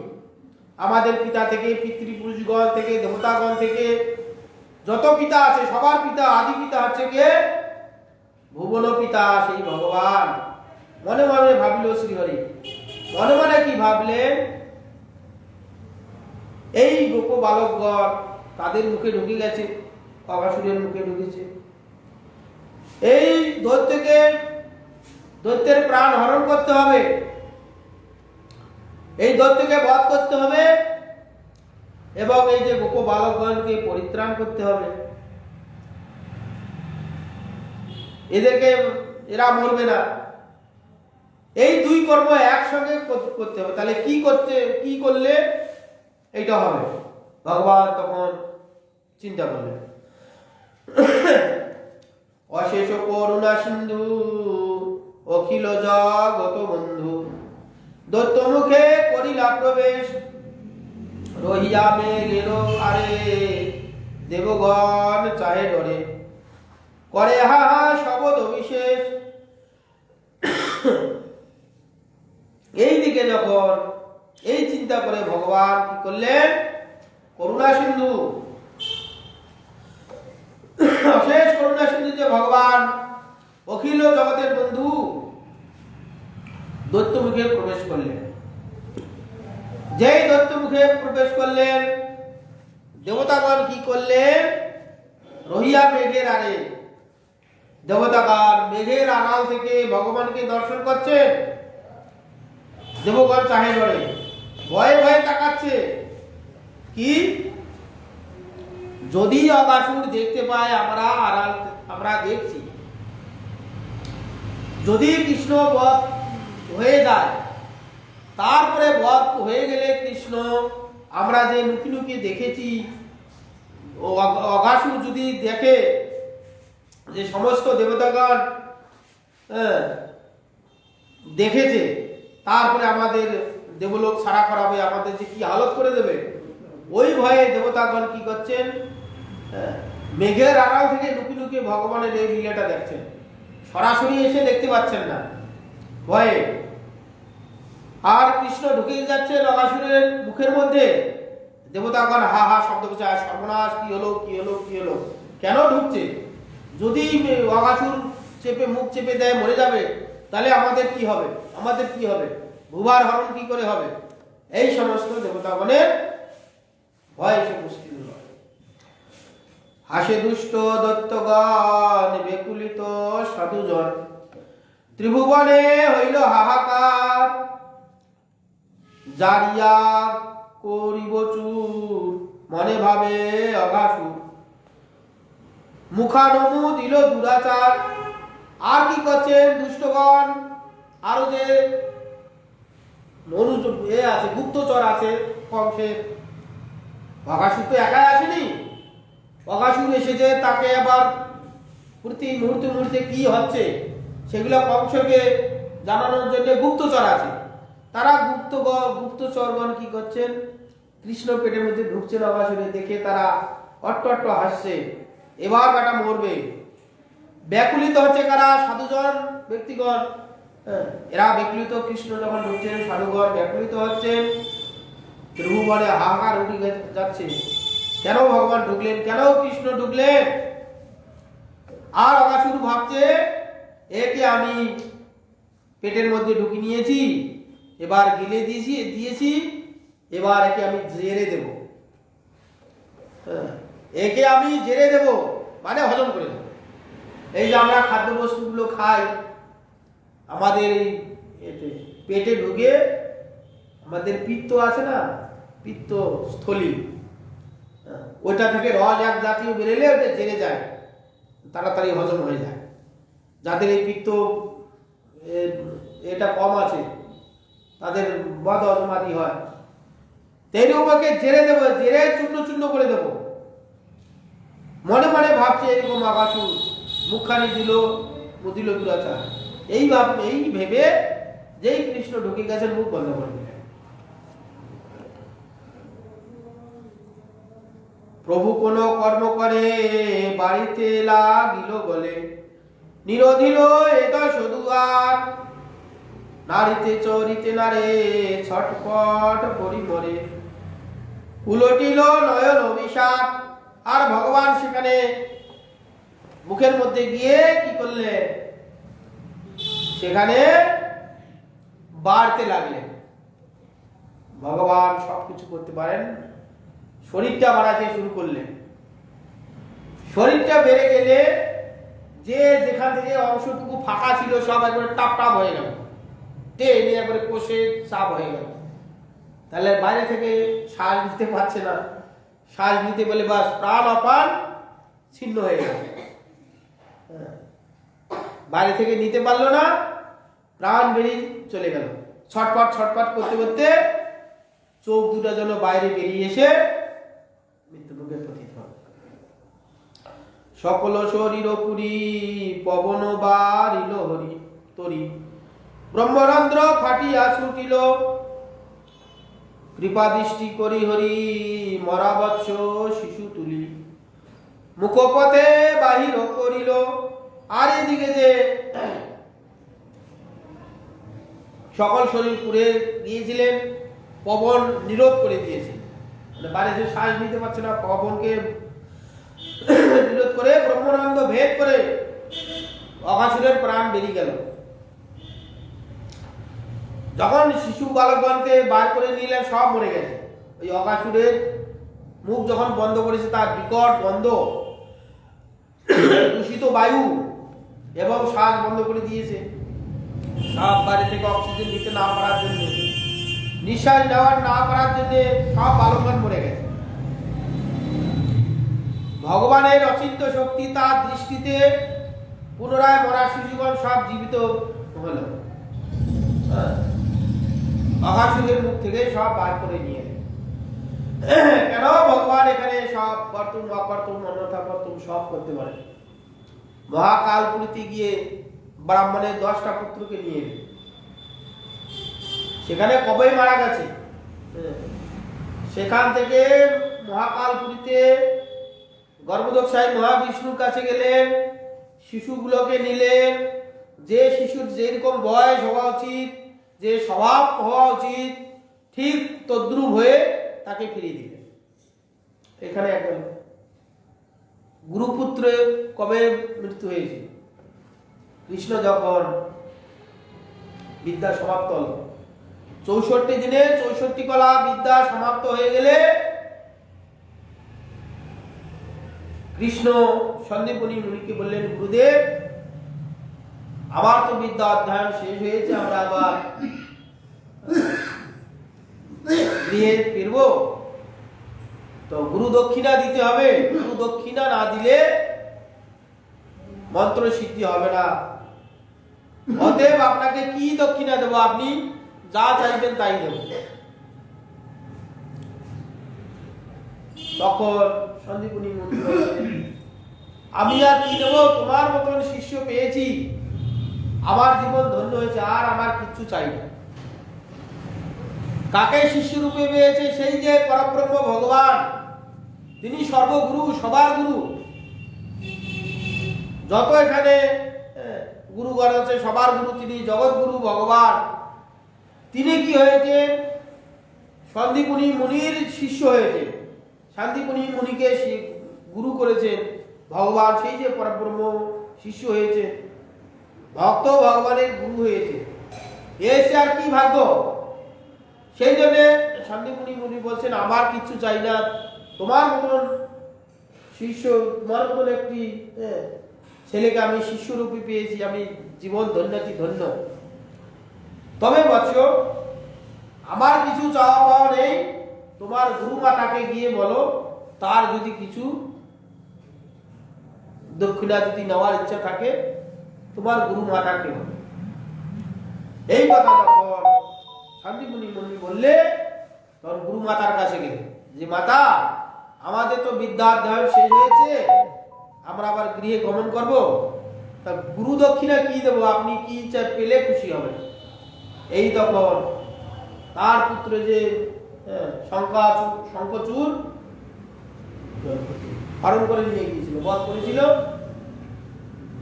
আমাদের পিতা থেকে, পিতৃপুরুষগণ থেকে, দেবতাগণ থেকে যত পিতা আছে সবার পিতা, আদি পিতা হচ্ছে কে? ভুবন পিতা, সেই ভগবান। মনে মনে ভাবিল শ্রীহরি। মনে মনে কি ভাবলেন? এই গোপ বালকগণ তাদের মুখে ঢুকে গেছে, অগাসুরের মুখে ঢুকেছে। এই দৈত্যকে, দৈত্যের প্রাণ হরণ করতে হবে, এই দৈত্যকে বধ করতে হবে এবং এই যে গোপ বালকগণকে পরিত্রাণ করতে হবে। এদেরকে, এরা মরবে না। এই দুই কর্ম একসঙ্গে করতে হবে। তাহলে কি করলে এইটা হবে? ভগবান তখন চিন্তা করলেন, অশেষ করুণা সিন্ধু অখিল জগত বন্ধু দৈত্য মুখে করিলা প্রবেশ রহিয়া মেঘের আরে দেবগণ চাহে ডরে করে হা হা শবদ বিশেষ। এই দিকে যখন এই চিন্তা করে ভগবান কি করলেন? করুণা সিন্ধু, অশেষ করুণা সিন্ধু যে ভগবান অখিল জগতের বন্ধু দৈত্য মুখে প্রবেশ করলেন। যেই দৈত্য মুখে প্রবেশ করলেন, দেবতাগণ কি করলেন? রহিয়া মেঘের আড়ে, দেবতাগণ মেঘের আড়াল থেকে ভগবানকে দর্শন করছেন। দেবগণ চাহে ডরে, ভয়ে ভয়ে তাকাচ্ছে। কি? যদি অগাসুর দেখতে পায়, আমরা দেখছি, যদি কৃষ্ণ বধ হয়ে যায়, তারপরে বধ হয়ে গেলে কৃষ্ণ, আমরা যে লুকি লুকি দেখেছি, অগাসুর যদি দেখে যে সমস্ত দেবতাগণ দেখেছে, তারপরে আমাদের দেবলোক ছাড়া করাবে, আমাদের যে কি হালত করে দেবে, ওই ভয়ে দেবতাগণ কি করছেন? মেঘের আড়াল থেকে লুকি লুকিয়ে ভগবানের এই লীলাটা দেখছেন, সরাসরি এসে দেখতে পাচ্ছেন না ভয়ে। আর কৃষ্ণ ঢুকে যাচ্ছে অগাসুরের মুখের মধ্যে, দেবতাগণ হা হা শব্দ করছে, সর্বনাশ, কি হলো কি হলো কি হলো, কেন ঢুকছে? যদি অগাসুর মুখ চেপে দেয়, মরে যাবে, তাহলে আমাদের কি হবে? আমাদের কি হবে? ভূভার হরণ কি করে হবে? এই সমস্ত দেবতাগণের ভয় এসে মুশকিল নয়। হাসে দুষ্ট দত্তগণ বেকুলিত সাধুজন ত্রিভুবনে হইল হাহাকার জারিয়া করিব চুর মনে ভাবে অগাসুর মুখানমু দিল দুরাচার। আর কি করছেন দুষ্টগণ? আরো যে আছে, গুপ্তচর আছে কংসের। অগাসুর তো একাই আসেনি, অগাসুর এসেছে, তাকে আবার প্রতি মুহূর্তে মুহূর্তে কি হচ্ছে সেগুলো কংসকে জানানোর জন্য গুপ্তচর আছে। তারা গুপ্তচরগণ কি করছেন? কৃষ্ণ পেটের মধ্যে ঢুকছেন, অগাসুরে দেখে তারা অট্ট অট্ট হাসছে, এবার বেটা মরবে। ব্যাকুলিত হচ্ছে কারা? সাধুজন ব্যক্তিগণ। এরা ব্যাকুলিত, কৃষ্ণ যখন ঢুকছেন সাধুগণ ব্যাকুলিত হচ্ছেন, ত্রিভুবনে হাহাকার উঠে যাচ্ছে। কেন ভগবান ঢুকলেন? কেন কৃষ্ণ ঢুকলেন? আর অগাসুর ভাবছে, একে আমি পেটের মধ্যে ঢুকি নিয়েছি, এবার গিলে দিয়েছি, এবার একে আমি জেরে দেব, একে আমি জেরে দেব, মানে হজম করে দেব। এই যে আমরা খাদ্যবস্তুগুলো খাই, আমাদের পেটে ঢুকে আমাদের পিত্ত আছে না, পিত্ত স্থলী, ওইটা থেকে রস এক জাতীয় বেরেলে ওটা জেরে যায়, তাড়াতাড়ি হজম হয়ে যায়। যাদের এই পিত্ত এটা কম আছে তাদের বদ হজমাদি হয়। তেরুমাকে জেরে দেবো, জেরে চূর্ণ চূর্ণ করে দেবো। মনে মনে ভাবছে এরকম অগাসুর, মুখখানি দিল দুরাচার। এই ভেবে যেই কৃষ্ণ ঢুকে গেছেন, মুখ বন্ধ করে দিলেন। প্রভু কোন কর্ম করে বাড়িতে লাগিল গলে নিরোধিল এত সদুয়ার নারীতে চরিতে নারে ছটপট করি মরে উলটিল নয়ন অভিশাপ। আর ভগবান সেখানে মুখের মধ্যে গিয়ে কি করলেন, সেখানে বাড়তে লাগলেন। ভগবান সবকিছু করতে পারেন, শরীরটা বাড়াতে শুরু করলেন। শরীরটা বেড়ে গেলে যে যেখান থেকে অংশটুকু ফাঁকা ছিল সব একবারে টাপ টাপ হয়ে গেল, টেনে একবারে কষে চাপ হয়ে গেল। তাহলে বাইরে থেকে শ্বাস নিতে পারছে না, শ্বাস নিতে বলে বাস প্রাণ অপান ছিন্ন হয়ে গেল। বাইরে থেকে নিতে পারলো না, প্রাণ বেরিয়ে চলে গেল। ছটপট ছটপট করতে করতে চোখ দুটা যেন বাইরে বেরিয়ে এসে মৃত্যুমুখে পতিত হল। সকল শরীর পুরি পবন বারিল হরি তরি ব্রহ্মরন্ধ্র ফাটিয়া ছুটিল কৃপা দৃষ্টি করি হরি মরাবৎস শিশু তুলি মুখপথে বাহির করিল। আর এদিকে যে সকল শরীর পুড়ে গিয়েছিলেন, পবন নিরোধ করে দিয়েছে, মানে বাইরে যে শ্বাস নিতে পারছে না, পবনকে নিরোধ করে ব্রহ্মানন্দ ভেদ করে অঘাসুরের প্রাণ বেরিয়ে গেল। যখন শিশু বালকগণকে বার করে নিলেন, সব মরে গেছে। ওই অঘাসুরের মুখ যখন বন্ধ করেছে, তার বিকট গন্ধ, দূষিত বায়ু এবং শ্বাস বন্ধ করে দিয়েছে। সব বাইরে থেকে অক্সিজেন নিতে না পারার জন্য, নিঃশ্বাস নেওয়ার না পারার জন্য সব বালকগণ মরে গেছে। ভগবানের অচিন্ত শক্তি তার দৃষ্টিতে পুনরায় মরা শিশুগণ সব জীবিত হল। অঘাসুরের মুখ থেকে সব বার করে নিয়ে কেন ভগবান এখানে সব কর্তুম অকর্তুম অন্যথা কর্তুম সব করতে পারে। মহাকালপুরীতে গিয়ে ব্রাহ্মণের 10টা পুত্রকে নিয়ে এলেন, সেখানে কবেই মারা গেছে। সেখান থেকে মহাকালপুরীতে গর্ভদক্ষায় মহাবিষ্ণুর কাছে গেলেন, শিশুগুলোকে নিলেন। যে শিশুর যেরকম বয়স হওয়া উচিত, যে স্বভাব হওয়া উচিত, ঠিক তদ্রুপ হয়ে তাকে ফিরিয়ে দিলেন। এখানে একজন গুরুপুত্রের কবে মৃত্যু হয়েছে? কৃষ্ণ যখন বিদ্যা সমাপ্ত হল, 64 দিনে 64 কলা বিদ্যা সমাপ্ত হয়ে গেলে কৃষ্ণ সন্দীপনী মুনিকে বললেন, গুরুদেব আমার তো বিদ্যা অধ্যয়ন শেষ হয়েছে, আমরা আবার গৃহে ফিরব, তো গুরু দক্ষিণা দিতে হবে। গুরু দক্ষিণা না দিলে মন্ত্র সিদ্ধি হবে না। অতএব আপনাকে কি দক্ষিণা দেব? আপনি যা চাইবেন তাই দেব। তখন সন্দীপনী মুনি বললেন, আমি আর কি দেব? তোমার মতন শিষ্য পেয়েছি, আমার জীবন ধন্য হয়েছে, আর আমার কিচ্ছু চাই না। কাকে শিষ্য রূপে পেয়েছে? সেই যে পরব্রহ্ম ভগবান, তিনি সর্বগুরু, সবার গুরু। যত এখানে গুরুগণ আছে সবার গুরু তিনি, জগৎগুরু ভগবান। তিনি কি হয়েছে? সন্দীপনী মুনির শিষ্য হয়েছে, সন্দীপনী মুনিকে গুরু করেছেন ভগবান, সেই যে পরব্রহ্ম শিষ্য হয়েছে, ভক্ত ভগবানের গুরু হয়েছে। এসে আর কি ভাগ্য! সেই জন্য সন্দীপনী মুনি বলছেন, আমার কিচ্ছু চাই না, তোমার মতন শিষ্য, তোমার মতন একটি ছেলেকে আমি শিষ্যরূপী পেয়েছি, আমি জীবন ধন্যতি ধন্য। তবে বৎস, আমার কিছু চাওয়া পাওয়া নেই, তোমার গুরু মাতাকে গিয়ে বলো, তার যদি কিছু দক্ষিণা যদি নেওয়ার ইচ্ছা থাকে, তোমার গুরু মাতাকে বলো। এই কথা যখন সন্দীপনী মুনি বললে, তখন গুরু মাতার কাছে গেলে, যে মাতা, আমাদের তো বিদ্যা অধ্যয়ন শেষ হয়েছে, আমরা আবার গৃহে গমন করব, তা গুরু দক্ষিণা কি দেবো? আপনি কি পেলে খুশি হবেন? এই তখন তার পুত্র যে শঙ্খচূড় হরণ করে নিয়ে গিয়েছিল, বধ করেছিল,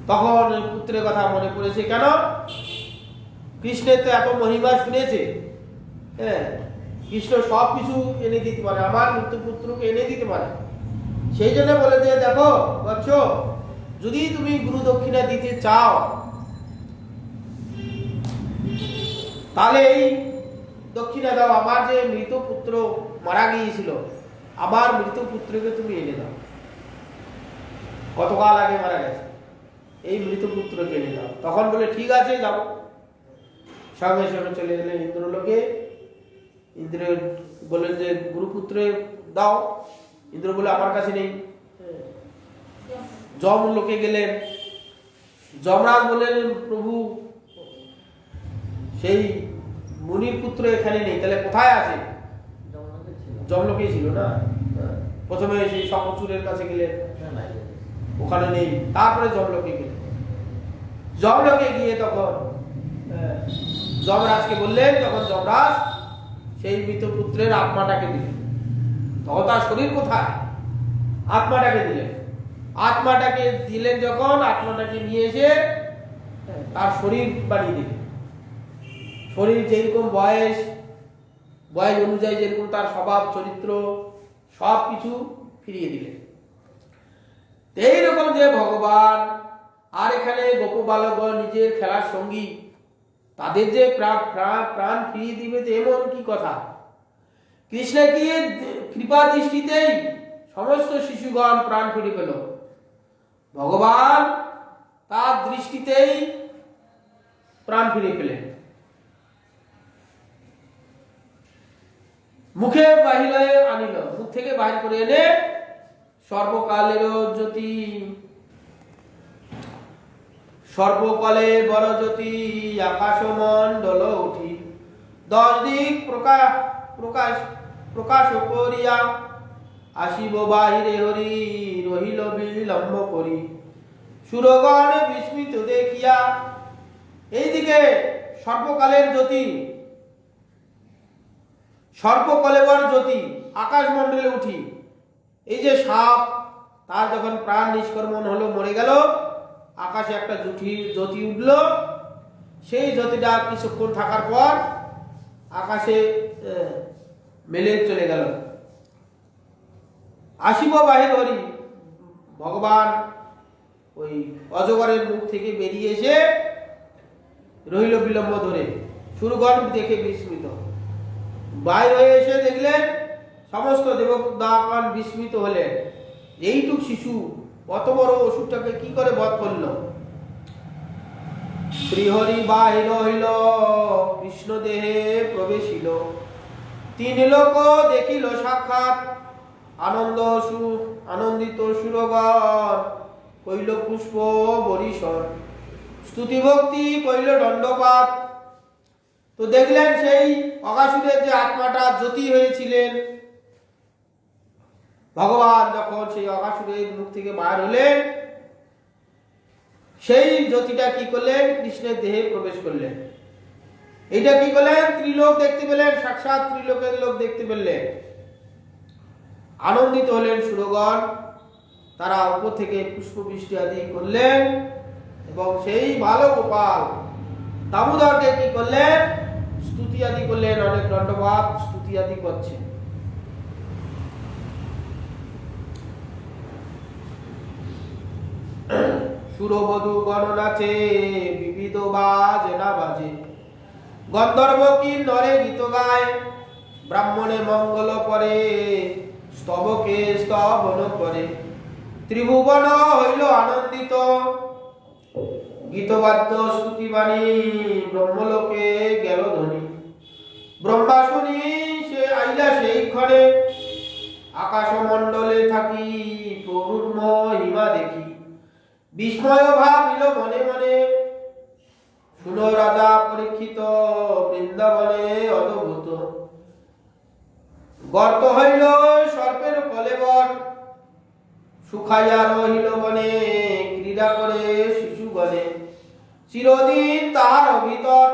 তখন ওই পুত্রের কথা মনে পড়েছে। কেন? কৃষ্ণের তো এত মহিমা শুনেছে, হ্যাঁ, কৃষ্ণ সব কিছু এনে দিতে পারে, আমার মৃত্যু পুত্রকে এনে দিতে পারে। সেই জন্য বলে যে দেখো বৎস, যদি তুমি গুরু দক্ষিণা দিতে চাও তাহলে এই দক্ষিণা দাও, আমার যে মৃত পুত্র মারা গিয়েছিল, আমার মৃত পুত্রকে তুমি এনে দাও। কতকাল আগে মারা গেছে, এই মৃত পুত্রকে এনে দাও। তখন বলে ঠিক আছে যাব। সঙ্গে সঙ্গে চলে গেলেন ইন্দ্রলোকে। ইন্দ্র বললেন যে গুরুপুত্রে দাও। ইন্দ্র বলে আমার কাছে নেই। যম লোকে গেলেন। যমরাজ বললেন প্রভু সেই মুনির পুত্র এখানে নেই, তাহলে কোথায় আছে? যমলোকে ছিল না। প্রথমে সেই শঙ্খচূড়ের কাছে গেলেন, ওখানে নেই। তারপরে যমলোকে গেলেন। যমলোকে গিয়ে তখন যমরাজকে বললেন, যখন যমরাজ সেই মৃত পুত্রের আত্মাটাকে দিলেন, তখন তার শরীর কোথায়? আত্মাটাকে দিলেন। আত্মাটাকে দিলেন যখন, আত্মাটাকে নিয়ে এসে তার শরীর বানিয়ে দিলেন। শরীর যেরকম বয়স অনুযায়ী যেরকম তার স্বভাব চরিত্র সব কিছু ফিরিয়ে দিলেন। এইরকম যে ভগবান আর এখানে গোপ বালকগণ নিজের খেলার সঙ্গী, তাদের যে প্রাণ ফিরিয়ে দিবে, তো এমন কি কথা? কৃষ্ণের কি কৃপা দৃষ্টিতেই সমস্ত শিশুগণ প্রাণ ফিরে পেল। ভগবান তার দৃষ্টিতেই প্রাণ ফিরে পেলেন। মুখে বাহিরে আনিল, মুখ থেকে বাহির করে এনে সর্বকালের জ্যোতি, সর্বকালে বড় জ্যোতি, আকাশমণ্ডল উঠি 10 দিক প্রকাশ করিয়া, আসিব বাহিরে হরি, রহিল বিলম্ব করি, সুরগণ বিস্মিত দেখিয়া। এইদিকে সর্বকালের জ্যোতি, সর্বকলেবর জ্যোতি আকাশমণ্ডলে উঠি। এই যে সাপ, তার যখন প্রাণ নিষ্কর্মণ হলো, মরে গেল, আকাশে একটা জ্যোতি উঠল। সেই জ্যোতিটা কিছুক্ষণ থাকার পর আকাশে মেলে চলে গেল। আসিব বাহির হরি, ভগবান ওই অজগরের মুখ থেকে বেরিয়ে এসে রইল বিলম্ব ধরে, সুরগণ দেখে বিস্মিত। বাইর হয়ে এসে দেখলেন সমস্ত দেবতাগণ বিস্মিত হলেন, এইটুক শিশু অত বড় অসুরটাকে কি করে বধ করল। শ্রীহরি বাহির হইল, কৃষ্ণ দেহে প্রবেশিল, 3 লোক দেখিল সাক্ষাৎ, আনন্দিত সুরগণ কইল পুষ্প বরিশর, স্তুতি ভক্তি কইল দণ্ডপাত। তো দেখলেন সেই অকাসুরের যে আত্মাটা জ্যোতি হয়েছিলেন, ভগবান যখন সেই অকাসুরের মুখ থেকে বার হলেন, সেই জ্যোতিটা কি করলেন? কৃষ্ণের দেহে প্রবেশ করলেন। এইটা কি করলেন? ত্রিলোক দেখতে পেলেন, সাক্ষাৎ ত্রিলোকের লোক দেখতে পেলেন। আনন্দিত হলেন সুরগণ, তারা উপর থেকে পুষ্পবৃষ্টি আদি করলেন এবং সেই ভালো গোপাল দামোদরকে কি করলেন? স্তুতি আদি করলেন, অনেক দণ্ডপাত স্তুতি আদি করছে। সুরবধূ গণ নাচে, বিবিধ বাজে না বাজে, গন্ধর্ব কি নরে গীত গায়, ব্রাহ্মণে মঙ্গল করে, স্তবকে স্তবন করে, ত্রিভুবন হইল আনন্দিত, গীতবাদ্য স্তুতিবাণী, ব্রহ্মলোকে গেল ধ্বনি। ব্রহ্মা শুনি সে আইলা সেই ক্ষণে, আকাশমণ্ডলে থাকি প্রভুর মহিমা দেখি, বিস্ময় ভাবিল মনে মনে, শুনো রাজা পরীক্ষিত, বৃন্দাবনে অদ্ভুত, গর্ত হইল সর্পের কলেবর, শুকাইয়া রহিল বনে, ক্রীড়া করে শিশুগণে, চিরদিন তাহার ভিতর।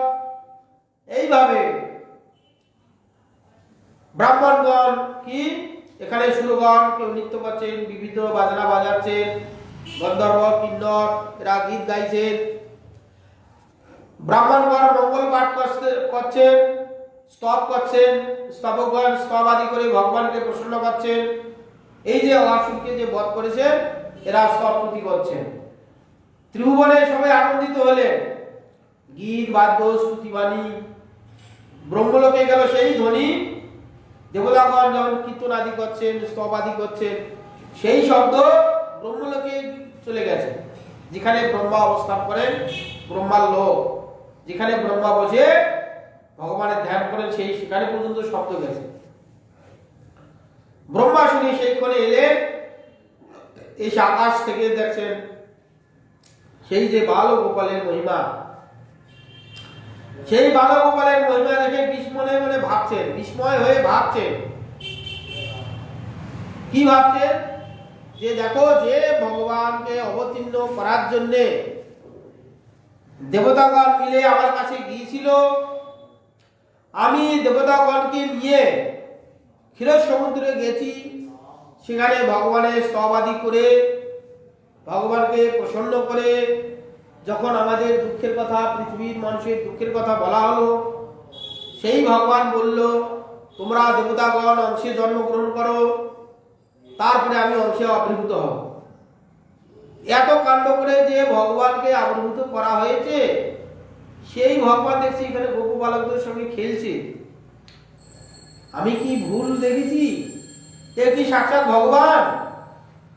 এইভাবে ব্রাহ্মণগণ কি এখানে সুরগণ কেউ নৃত্য করছেন, বিবিধ বাজনা বাজাচ্ছেন, গন্ধর্ব কিন্নর এরা গীত গাইছেন, ব্রাহ্মণগণ মঙ্গল পাঠ করছেন, স্তব করছেন, স্তবগণ স্তব আদি করে ভগবানকে প্রসন্ন করছেন। এই যে অসুরকে যে বধ করেছেন এরা স্তবপুতি করছেন। ত্রিভুবনে সবাই আনন্দিত হলেন, গীত বাদ্য স্তুতিবাণী, ব্রহ্মলোকে গেল সেই ধ্বনি, দেবতাগণ যখন কীর্তন আদি করছেন, স্তব আদি করছেন, সেই শব্দ ব্রহ্মলোকে চলে গেছে। যেখানে ব্রহ্মা অবস্থান করেন, ব্রহ্মার লোক, যেখানে ব্রহ্মা বসে ভগবানের ধ্যান করেন, সেই সেখানে পর্যন্ত শব্দ গেছে। ব্রহ্মা শুনে সেইখানে এলেন, এসে আকাশ থেকে দেখছেন সেই যে বাল গোপালের মহিমা, সেই বাল গোপালের মহিমা দেখে বিস্ময় মনে ভাবছেন, বিস্ময় হয়ে ভাবছেন, কি ভাবছেন? যে দেখো, যে ভগবানকে অবতীর্ণ করার জন্য দেবতাগণ মিলে আমার কাছে গিয়েছিল, আমি দেবতাগণকে নিয়ে ক্ষীর সমুদ্রে গেছি, সেখানে ভগবানের স্তব আদি করে ভগবানকে প্রসন্ন করে যখন আমাদের দুঃখের কথা, পৃথিবীর মানুষের দুঃখের কথা বলা হলো, সেই ভগবান বলল তোমরা দেবতাগণ অংশে জন্মগ্রহণ করো, তারপরে আমি অংশে আবির্ভূত হব। এত কাণ্ড করে যে ভগবানকে আবির্ভূত করা হয়েছে, সেই ভগবান দেখছি এখানে গোপু বালকদের সঙ্গে খেলছে। আমি কি ভুল দেখেছি? এ কি সাক্ষাৎ ভগবান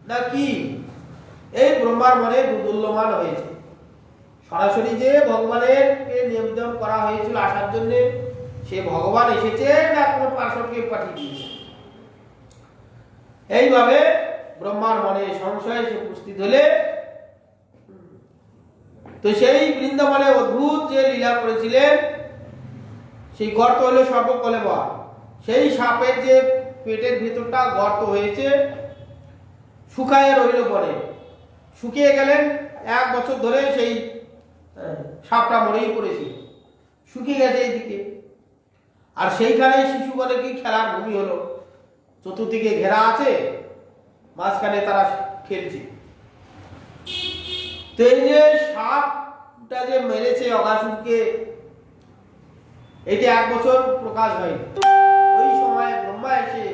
না কি? এই ব্রহ্মার মনে দুর্দুল্যমান হয়েছে। সরাসরি যে ভগবানের নিবেদন করা হয়েছিল আসার জন্য, সে ভগবান এসেছে না কোনো পার্শ্বকে পাঠিয়ে দিয়েছে? এইভাবে ব্রহ্মার মনে সংশয় এসে উপস্থিত হলে, তো সেই বৃন্দাবনে অদ্ভুত যে লীলা করেছিলেন, সেই গর্ত হলো সর্বকলেবর। সেই সাপের যে পেটের ভিতরটা গর্ত হয়েছে, শুকায় রইল বনে, শুকিয়ে গেলেন 1 বছর ধরে, সেই সাপটা মরেই পড়েছিল, শুকিয়ে গেছে এইদিকে। আর সেইখানে শিশুগণের কি খেলার ভূমি হলো, চতুর্দিকে ঘেরা আছে, মাঝখানে তারা খেলছে। তো এই যে সাপটা যে মেরেছে অঘাসুরকে, এইটা 1 বছর প্রকাশ হয়নি। ওই সময় ব্রহ্মা এসে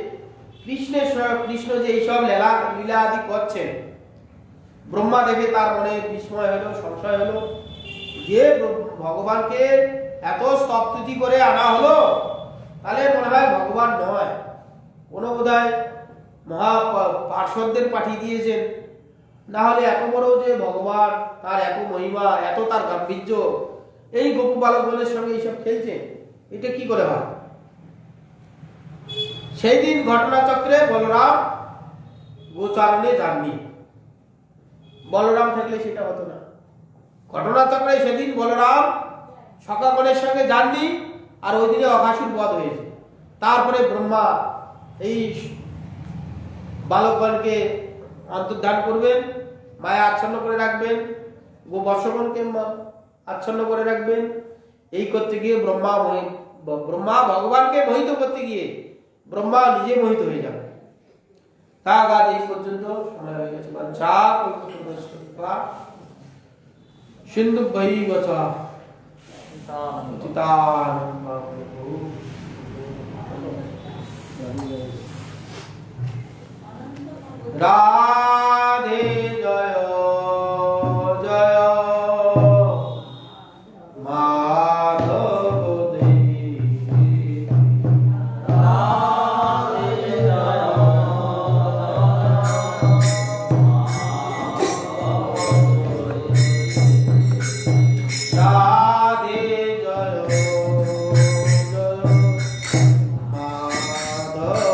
কৃষ্ণ যে এইসব লীলা আদি করছেন, ব্রহ্মা দেখে তার মনে বিস্ময় হলো, সংশয় হলো, যে ভগবানকে এত স্তবস্তুতি করে আনা হলো, তাহলে মনে হয় ভগবান নয়, কোনো বোধহয় মহা পার্শ্বদের পাঠিয়ে দিয়েছেন, না হলে এত বড় যে ভগবান, তার এত মহিমা, এত তার গাম্ভীর্য, এই গোপু বালকগণের সঙ্গে এইসব খেলছে, এটা কি করে হয়? সেই দিন ঘটনাচক্রে বলরাম গোচারণে যাননি। বলরাম থাকলে সেটা হতো না। ঘটনাচক্রে সেদিন বলরাম সখাগণের সঙ্গে যাননি, আর ওই দিনে অঘাসুর বধ হয়েছে। তারপরে ব্রহ্মা এই বালকগণকে অন্তর্ধান করবেন, মায়া আচ্ছন্ন করে রাখবেন, গোবর্ষগণকে আচ্ছন্ন করে রাখবেন। এই করতে গিয়ে ব্রহ্মা ভগবানকে মোহিত করতে গিয়ে ব্রহ্মা নিজে মোহিত হয়ে যাবে। তা গাছ এই পর্যন্ত সময় হয়ে গেছে। সিন্ধু বহি গছা রাধে জয় জয় মাধব দেব, রাধে জয় রাধে জয় জয় মাধব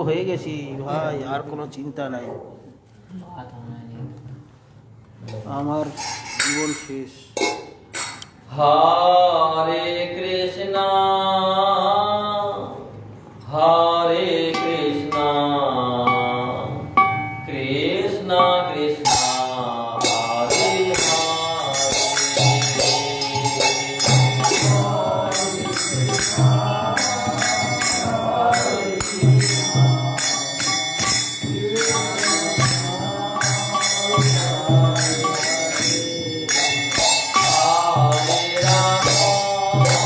হয়ে গেছি ভাই, আর কোনো চিন্তা নাই, আমার জীবন শেষ। হরে কৃষ্ণ হরে কৃষ্ণ কৃষ্ণ কৃষ্ণ হরে হরে রাম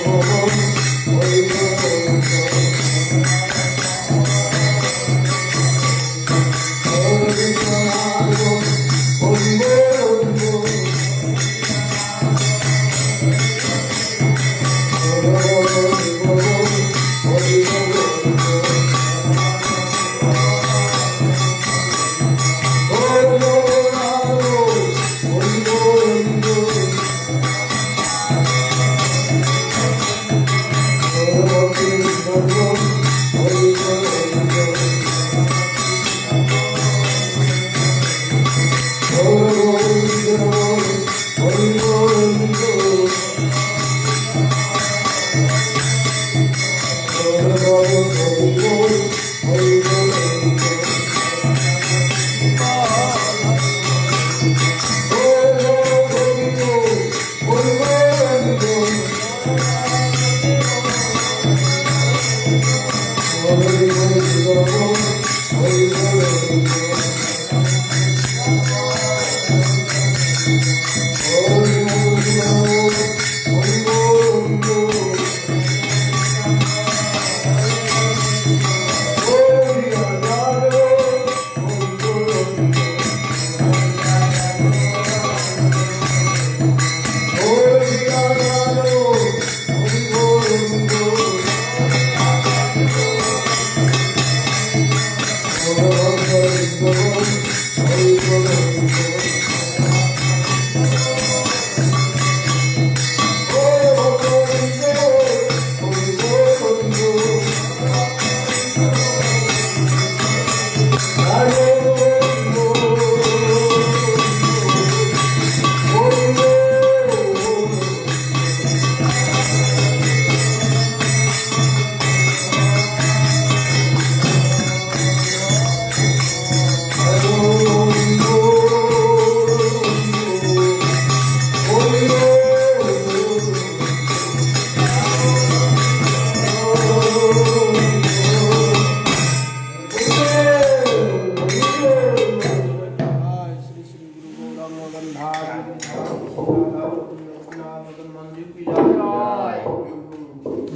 Oh,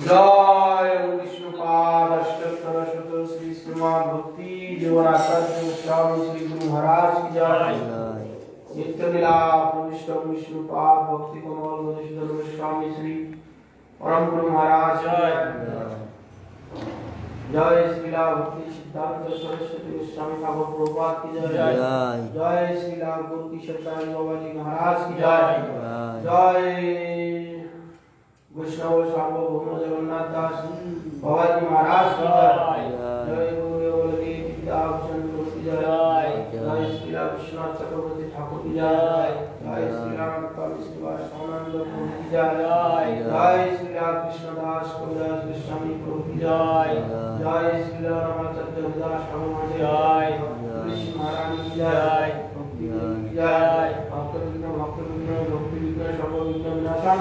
जय विष्णुपाद अष्टोत्तर शत श्री श्रीमान भक्ति जीवनाचार्य स्वामी श्री गुरु महाराज की जय नित्य लीला प्रविष्ट विष्णुपाद भक्ति कमल मधुसूदन स्वामी श्री परम गुरु महाराज की जय श्रीला भक्ति सिद्धांत सरस्वती गोस्वामी ठाकुर प्रभुपाद की जय जय श्रीला गुरु किशोर बाबा जी महाराज की जय जय वैष्णव सार्वभौम जगन्नाथ दास बाबा जी महाराज की जय जय गुरुदेव बलदेव विद्याभूषण गुरु की जय जय श्रीला विश्वनाथ चक्रवर्ती ठाकुर की जय जय श्रीला श्रीवास स्वानंद प्रभु की जय जय श्रीला कृष्णदास कविराज गोस्वामी प्रभु की जय जय श्रीला रामाचार्य दास ठाकुर की जय तुलसी महारानी की जय भक्ति की जय भक्त विघ्न सर्व विघ्न विनाशान